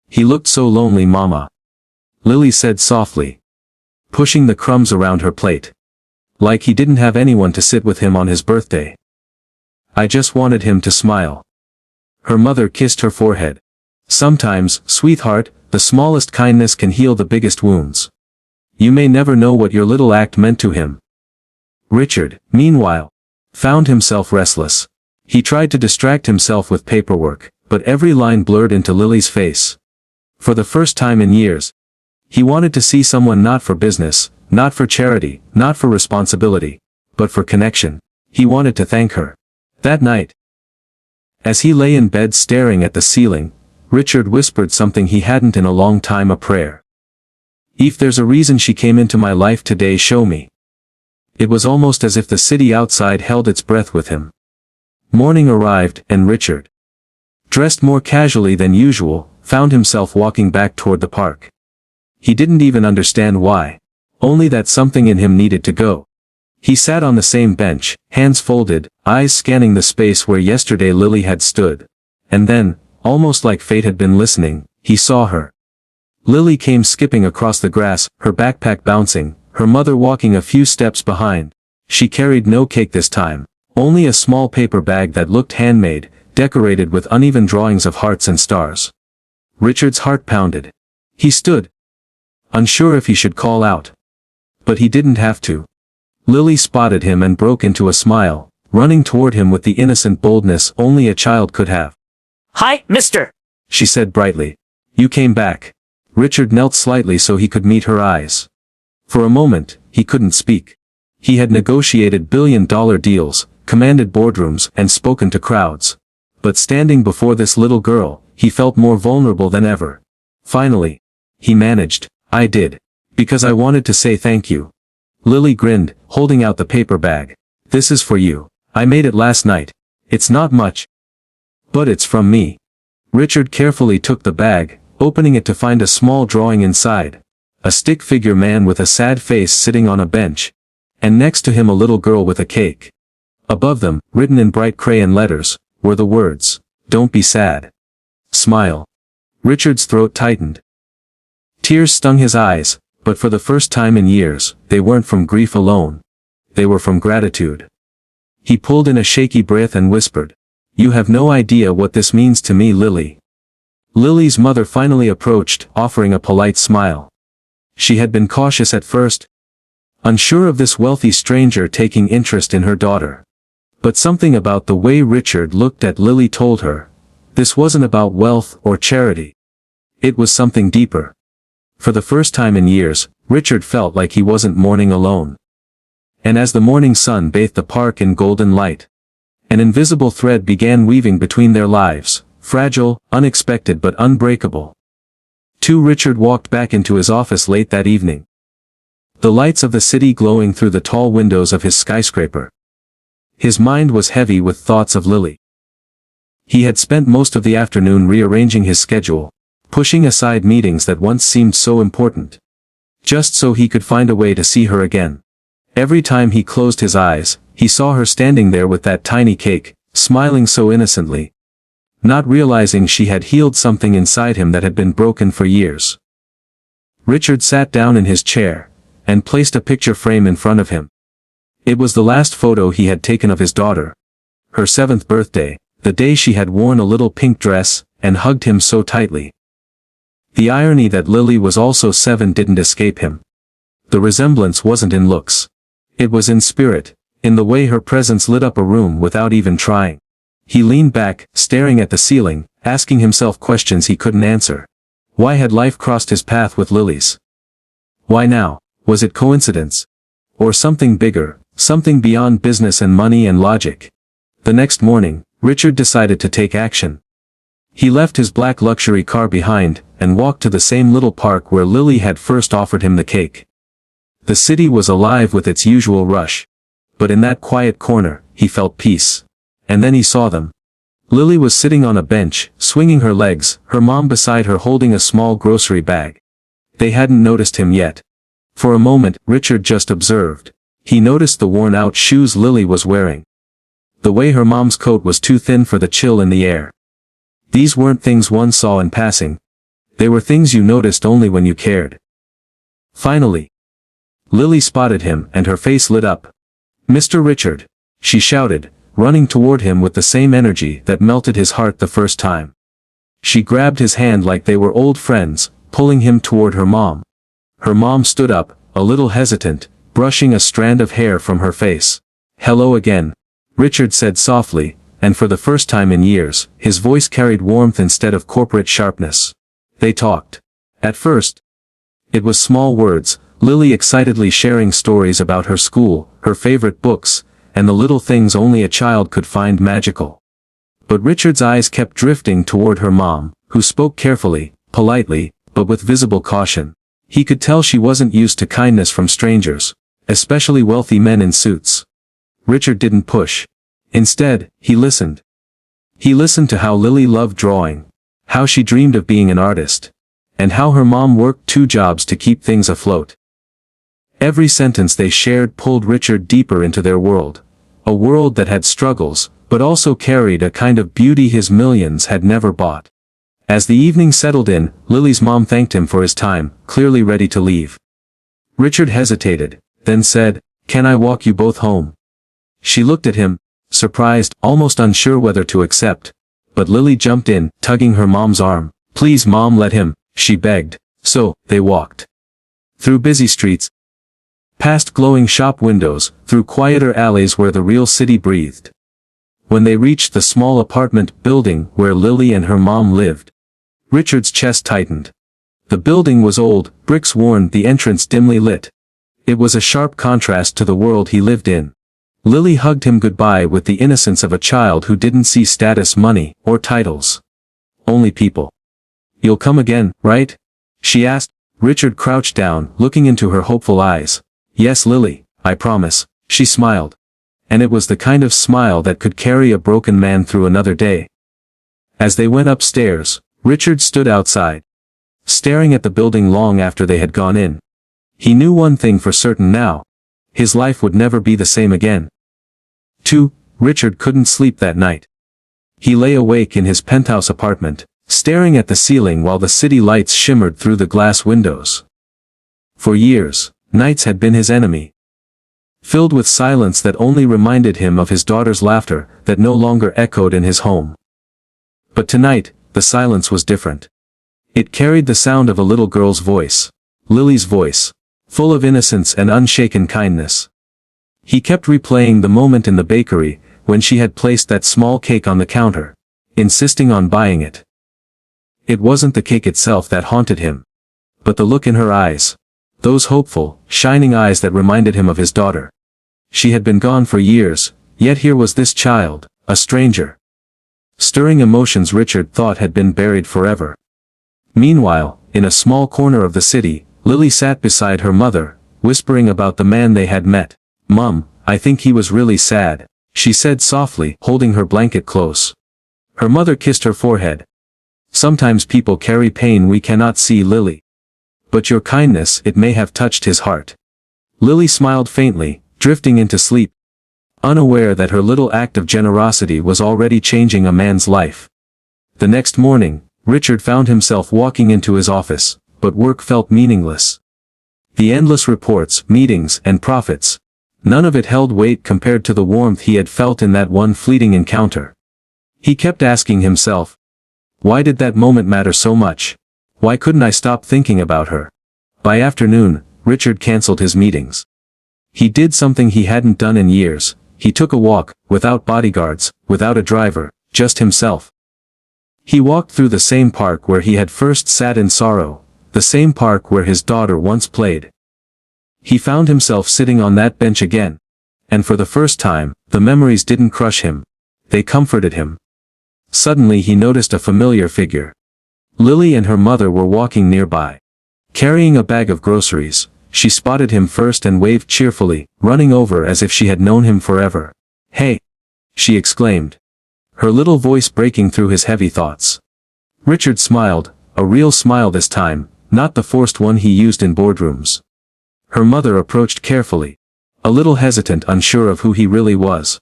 Speaker 1: He looked so lonely, Mama. Lily said softly, pushing the crumbs around her plate. Like he didn't have anyone to sit with him on his birthday. I just wanted him to smile. Her mother kissed her forehead. Sometimes, sweetheart, the smallest kindness can heal the biggest wounds. You may never know what your little act meant to him. Richard, meanwhile, found himself restless. He tried to distract himself with paperwork, but every line blurred into Lily's face. For the first time in years, he wanted to see someone not for business, not for charity, not for responsibility, but for connection. He wanted to thank her. That night, as he lay in bed staring at the ceiling, Richard whispered something he hadn't in a long time, a prayer. If there's a reason she came into my life today, show me. It was almost as if the city outside held its breath with him. Morning arrived, and Richard, dressed more casually than usual, found himself walking back toward the park. He didn't even understand why. Only that something in him needed to go. He sat on the same bench, hands folded, eyes scanning the space where yesterday Lily had stood. And then, almost like fate had been listening, he saw her. Lily came skipping across the grass, her backpack bouncing, her mother walking a few steps behind. She carried no cake this time, only a small paper bag that looked handmade, decorated with uneven drawings of hearts and stars. Richard's heart pounded. He stood, unsure if he should call out. But he didn't have to. Lily spotted him and broke into a smile, running toward him with the innocent boldness only a child could have.
Speaker 2: "Hi, mister,"
Speaker 1: she said brightly. "You came back." Richard knelt slightly so he could meet her eyes. For a moment, he couldn't speak. He had negotiated billion-dollar deals, commanded boardrooms, and spoken to crowds. But standing before this little girl, he felt more vulnerable than ever. Finally, he managed, "I did. Because I wanted to say thank you." Lily grinned, holding out the paper bag. "This is for you. I made it last night. It's not much. But it's from me." Richard carefully took the bag, opening it to find a small drawing inside. A stick figure man with a sad face sitting on a bench. And next to him a little girl with a cake. Above them, written in bright crayon letters, were the words, "Don't be sad. Smile." Richard's throat tightened. Tears stung his eyes, but for the first time in years, they weren't from grief alone. They were from gratitude. He pulled in a shaky breath and whispered, "You have no idea what this means to me, Lily." Lily's mother finally approached, offering a polite smile. She had been cautious at first, unsure of this wealthy stranger taking interest in her daughter. But something about the way Richard looked at Lily told her, this wasn't about wealth or charity. It was something deeper. For the first time in years, Richard felt like he wasn't mourning alone. And as the morning sun bathed the park in golden light, an invisible thread began weaving between their lives, fragile, unexpected but unbreakable. Richard walked back into his office late that evening. The lights of the city glowing through the tall windows of his skyscraper. His mind was heavy with thoughts of Lily. He had spent most of the afternoon rearranging his schedule, pushing aside meetings that once seemed so important, just so he could find a way to see her again. Every time he closed his eyes, he saw her standing there with that tiny cake, smiling so innocently, not realizing she had healed something inside him that had been broken for years. Richard sat down in his chair, and placed a picture frame in front of him. It was the last photo he had taken of his daughter. Her 7th birthday, the day she had worn a little pink dress, and hugged him so tightly. The irony that Lily was also 7 didn't escape him. The resemblance wasn't in looks. It was in spirit, in the way her presence lit up a room without even trying. He leaned back, staring at the ceiling, asking himself questions he couldn't answer. Why had life crossed his path with Lily's? Why now? Was it coincidence? Or something bigger, something beyond business and money and logic? The next morning, Richard decided to take action. He left his black luxury car behind, and walked to the same little park where Lily had first offered him the cake. The city was alive with its usual rush. But in that quiet corner, he felt peace. And then he saw them. Lily was sitting on a bench, swinging her legs, her mom beside her holding a small grocery bag. They hadn't noticed him yet. For a moment, Richard just observed. He noticed the worn-out shoes Lily was wearing. The way her mom's coat was too thin for the chill in the air. These weren't things one saw in passing. They were things you noticed only when you cared. Finally, Lily spotted him and her face lit up. "Mr. Richard," she shouted, running toward him with the same energy that melted his heart the first time. She grabbed his hand like they were old friends, pulling him toward her mom. Her mom stood up, a little hesitant, brushing a strand of hair from her face. "Hello again," Richard said softly, and for the first time in years, his voice carried warmth instead of corporate sharpness. They talked. At first, it was small words, Lily excitedly sharing stories about her school, her favorite books, and the little things only a child could find magical. But Richard's eyes kept drifting toward her mom, who spoke carefully, politely, but with visible caution. He could tell she wasn't used to kindness from strangers, especially wealthy men in suits. Richard didn't push. Instead, he listened. He listened to how Lily loved drawing, how she dreamed of being an artist, and how her mom worked 2 jobs to keep things afloat. Every sentence they shared pulled Richard deeper into their world, a world that had struggles, but also carried a kind of beauty his millions had never bought. As the evening settled in, Lily's mom thanked him for his time, clearly ready to leave. Richard hesitated, then said, "Can I walk you both home?" She looked at him, surprised, almost unsure whether to accept, but Lily jumped in, tugging her mom's arm. "Please Mom, let him," she begged, So, they walked. Through busy streets, past glowing shop windows, through quieter alleys where the real city breathed. When they reached the small apartment building where Lily and her mom lived, Richard's chest tightened. The building was old, bricks worn, the entrance dimly lit. It was a sharp contrast to the world he lived in. Lily hugged him goodbye with the innocence of a child who didn't see status, money, or titles. Only people. "You'll come again, right?" she asked. Richard crouched down, looking into her hopeful eyes. "Yes, Lily, I promise," she smiled. And it was the kind of smile that could carry a broken man through another day. As they went upstairs, Richard stood outside, staring at the building long after they had gone in. He knew one thing for certain now. His life would never be the same again. 2. Richard couldn't sleep that night. He lay awake in his penthouse apartment, staring at the ceiling while the city lights shimmered through the glass windows. For years, nights had been his enemy. Filled with silence that only reminded him of his daughter's laughter, that no longer echoed in his home. But tonight, the silence was different. It carried the sound of a little girl's voice. Lily's voice. Full of innocence and unshaken kindness. He kept replaying the moment in the bakery, when she had placed that small cake on the counter, insisting on buying it. It wasn't the cake itself that haunted him, but the look in her eyes. Those hopeful, shining eyes that reminded him of his daughter. She had been gone for years, yet here was this child, a stranger. Stirring emotions Richard thought had been buried forever. Meanwhile, in a small corner of the city, Lily sat beside her mother, whispering about the man they had met. "Mum, I think he was really sad," she said softly, holding her blanket close. Her mother kissed her forehead. "Sometimes people carry pain we cannot see, Lily. But your kindness, it may have touched his heart." Lily smiled faintly, drifting into sleep, unaware that her little act of generosity was already changing a man's life. The next morning, Richard found himself walking into his office, but work felt meaningless. The endless reports, meetings, and profits. None of it held weight compared to the warmth he had felt in that one fleeting encounter. He kept asking himself, why did that moment matter so much? Why couldn't I stop thinking about her? By afternoon, Richard canceled his meetings. He did something he hadn't done in years. He took a walk, without bodyguards, without a driver, just himself. He walked through the same park where he had first sat in sorrow, the same park where his daughter once played. He found himself sitting on that bench again. And for the first time, the memories didn't crush him. They comforted him. Suddenly he noticed a familiar figure. Lily and her mother were walking nearby. Carrying a bag of groceries, she spotted him first and waved cheerfully, running over as if she had known him forever. "Hey!" she exclaimed, her little voice breaking through his heavy thoughts. Richard smiled, a real smile this time, not the forced one he used in boardrooms. Her mother approached carefully, a little hesitant, unsure of who he really was.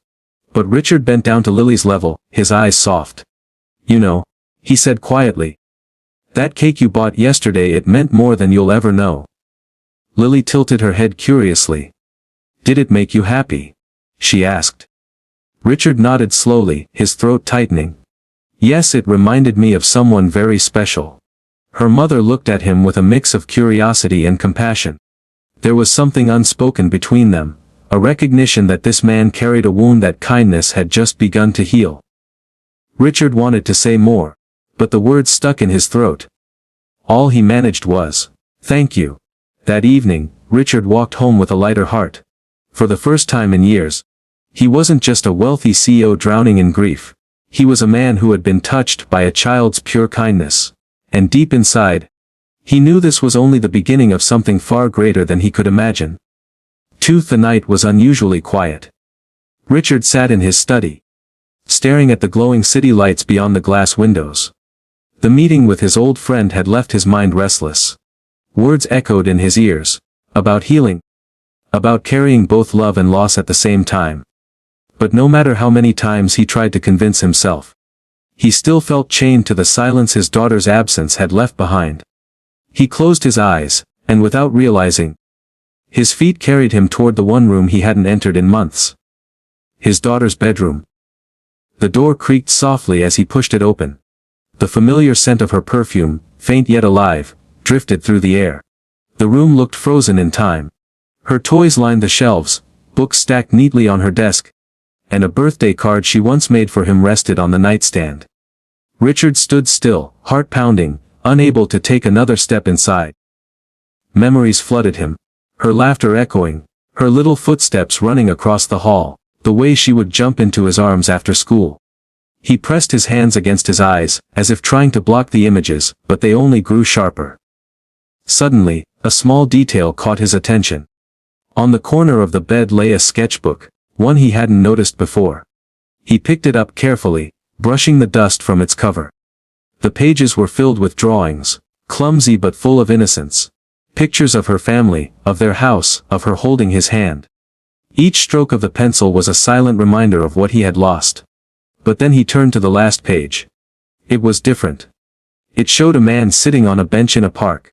Speaker 1: But Richard bent down to Lily's level, his eyes soft. "You know," he said quietly, "that cake you bought yesterday, it meant more than you'll ever know." Lily tilted her head curiously. "Did it make you happy?" she asked. Richard nodded slowly, his throat tightening. "Yes, it reminded me of someone very special." Her mother looked at him with a mix of curiosity and compassion. There was something unspoken between them, a recognition that this man carried a wound that kindness had just begun to heal. Richard wanted to say more, but the words stuck in his throat. All he managed was, "Thank you." That evening, Richard walked home with a lighter heart. For the first time in years, he wasn't just a wealthy CEO drowning in grief. He was a man who had been touched by a child's pure kindness. And deep inside, he knew this was only the beginning of something far greater than he could imagine. The night was unusually quiet. Richard sat in his study, staring at the glowing city lights beyond the glass windows. The meeting with his old friend had left his mind restless. Words echoed in his ears, about healing, about carrying both love and loss at the same time. But no matter how many times he tried to convince himself, he still felt chained to the silence his daughter's absence had left behind. He closed his eyes, and without realizing, his feet carried him toward the one room he hadn't entered in months. His daughter's bedroom. The door creaked softly as he pushed it open. The familiar scent of her perfume, faint yet alive, drifted through the air. The room looked frozen in time. Her toys lined the shelves, books stacked neatly on her desk, and a birthday card she once made for him rested on the nightstand. Richard stood still, heart pounding, unable to take another step inside. Memories flooded him. Her laughter echoing, her little footsteps running across the hall, the way she would jump into his arms after school. He pressed his hands against his eyes, as if trying to block the images, but they only grew sharper. Suddenly, a small detail caught his attention. On the corner of the bed lay a sketchbook, one he hadn't noticed before. He picked it up carefully, brushing the dust from its cover. The pages were filled with drawings, clumsy but full of innocence. Pictures of her family, of their house, of her holding his hand. Each stroke of the pencil was a silent reminder of what he had lost. But then he turned to the last page. It was different. It showed a man sitting on a bench in a park.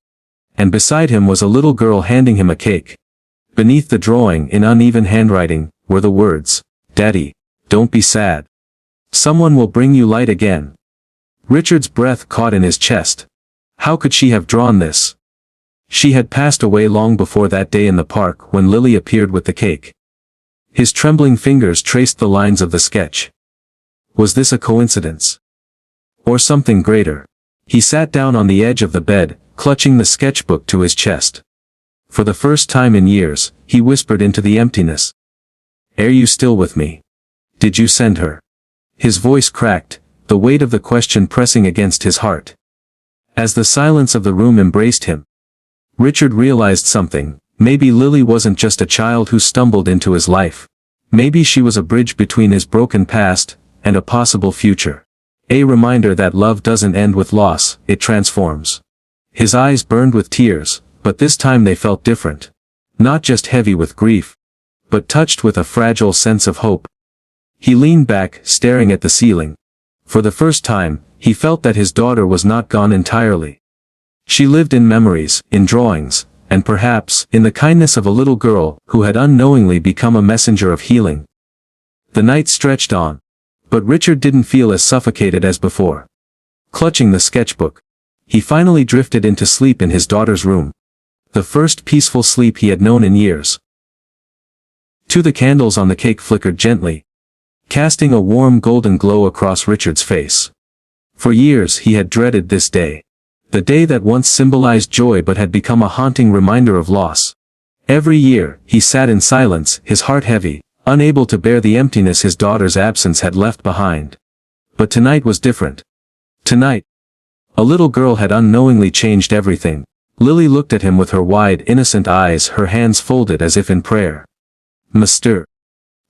Speaker 1: And beside him was a little girl handing him a cake. Beneath the drawing, in uneven handwriting, were the words, "Daddy, don't be sad. Someone will bring you light again." Richard's breath caught in his chest. How could she have drawn this? She had passed away long before that day in the park when Lily appeared with the cake. His trembling fingers traced the lines of the sketch. Was this a coincidence? Or something greater? He sat down on the edge of the bed, clutching the sketchbook to his chest. For the first time in years, he whispered into the emptiness. "Are you still with me? Did you send her?" His voice cracked, the weight of the question pressing against his heart. As the silence of the room embraced him, Richard realized something. Maybe Lily wasn't just a child who stumbled into his life. Maybe she was a bridge between his broken past and a possible future. A reminder that love doesn't end with loss, it transforms. His eyes burned with tears, but this time they felt different. Not just heavy with grief, but touched with a fragile sense of hope. He leaned back, staring at the ceiling. For the first time, he felt that his daughter was not gone entirely. She lived in memories, in drawings, and perhaps, in the kindness of a little girl who had unknowingly become a messenger of healing. The night stretched on. But Richard didn't feel as suffocated as before. Clutching the sketchbook, he finally drifted into sleep in his daughter's room. The first peaceful sleep he had known in years. The candles on the cake flickered gently, casting a warm golden glow across Richard's face. For years he had dreaded this day. The day that once symbolized joy but had become a haunting reminder of loss. Every year, he sat in silence, his heart heavy, unable to bear the emptiness his daughter's absence had left behind. But tonight was different. Tonight, a little girl had unknowingly changed everything. Lily looked at him with her wide, innocent eyes, her hands folded as if in prayer. "Mr.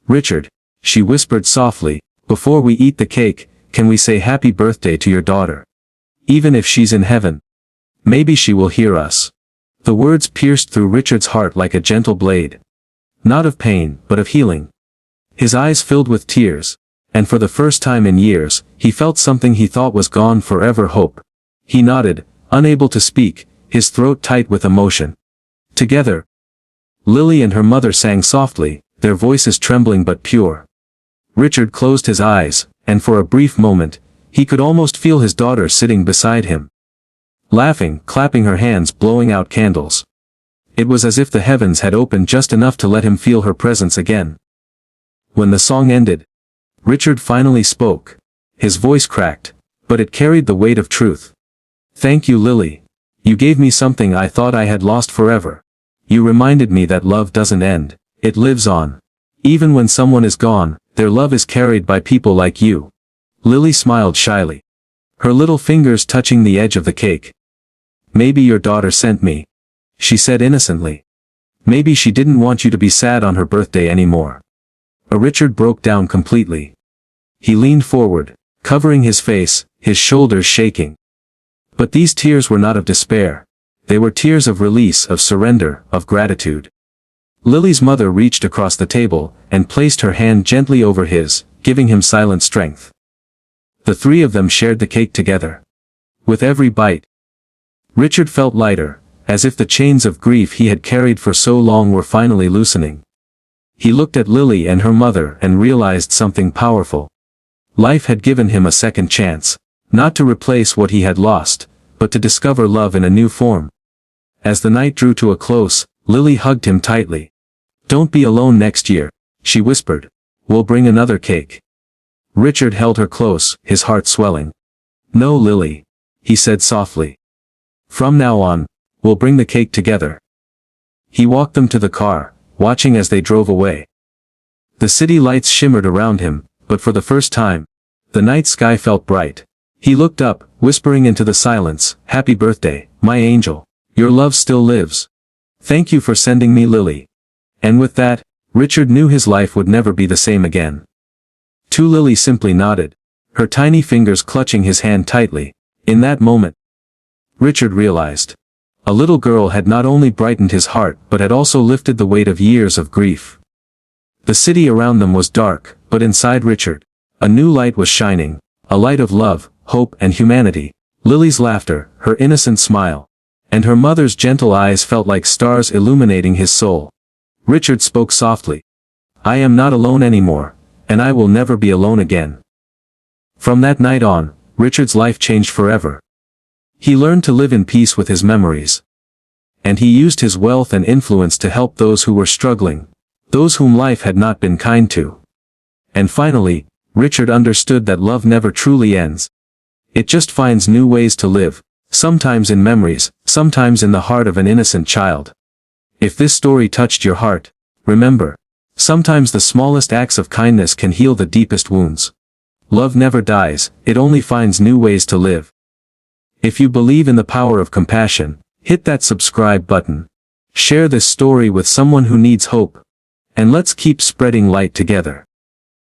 Speaker 1: Richard," she whispered softly, "before we eat the cake, can we say happy birthday to your daughter? Even if she's in heaven. Maybe she will hear us." The words pierced through Richard's heart like a gentle blade. Not of pain, but of healing. His eyes filled with tears, and for the first time in years, he felt something he thought was gone forever: hope. He nodded, unable to speak, his throat tight with emotion. Together, Lily and her mother sang softly, their voices trembling but pure. Richard closed his eyes, and for a brief moment, he could almost feel his daughter sitting beside him. Laughing, clapping her hands, blowing out candles. It was as if the heavens had opened just enough to let him feel her presence again. When the song ended, Richard finally spoke. His voice cracked, but it carried the weight of truth. "Thank you, Lily. You gave me something I thought I had lost forever. You reminded me that love doesn't end, it lives on. Even when someone is gone, their love is carried by people like you." Lily smiled shyly, her little fingers touching the edge of the cake. "Maybe your daughter sent me," she said innocently. "Maybe she didn't want you to be sad on her birthday anymore." Richard broke down completely. He leaned forward, covering his face, his shoulders shaking. But these tears were not of despair. They were tears of release, of surrender, of gratitude. Lily's mother reached across the table, and placed her hand gently over his, giving him silent strength. The three of them shared the cake together. With every bite, Richard felt lighter, as if the chains of grief he had carried for so long were finally loosening. He looked at Lily and her mother and realized something powerful. Life had given him a second chance, not to replace what he had lost, but to discover love in a new form. As the night drew to a close, Lily hugged him tightly. "Don't be alone next year," she whispered. "We'll bring another cake." Richard held her close, his heart swelling. "No, Lily," he said softly. "From now on, we'll bring the cake together." He walked them to the car, watching as they drove away. The city lights shimmered around him, but for the first time, the night sky felt bright. He looked up, whispering into the silence, "Happy birthday, my angel. Your love still lives. Thank you for sending me Lily." And with that, Richard knew his life would never be the same again. Lily simply nodded, her tiny fingers clutching his hand tightly. In that moment, Richard realized. A little girl had not only brightened his heart but had also lifted the weight of years of grief. The city around them was dark, but inside Richard, a new light was shining, a light of love, hope and humanity. Lily's laughter, her innocent smile, and her mother's gentle eyes felt like stars illuminating his soul. Richard spoke softly. "I am not alone anymore, and I will never be alone again." From that night on, Richard's life changed forever. He learned to live in peace with his memories. And he used his wealth and influence to help those who were struggling, those whom life had not been kind to. And finally, Richard understood that love never truly ends. It just finds new ways to live, sometimes in memories, sometimes in the heart of an innocent child. If this story touched your heart, remember, sometimes the smallest acts of kindness can heal the deepest wounds. Love never dies, it only finds new ways to live. If you believe in the power of compassion, hit that subscribe button. Share this story with someone who needs hope. And let's keep spreading light together.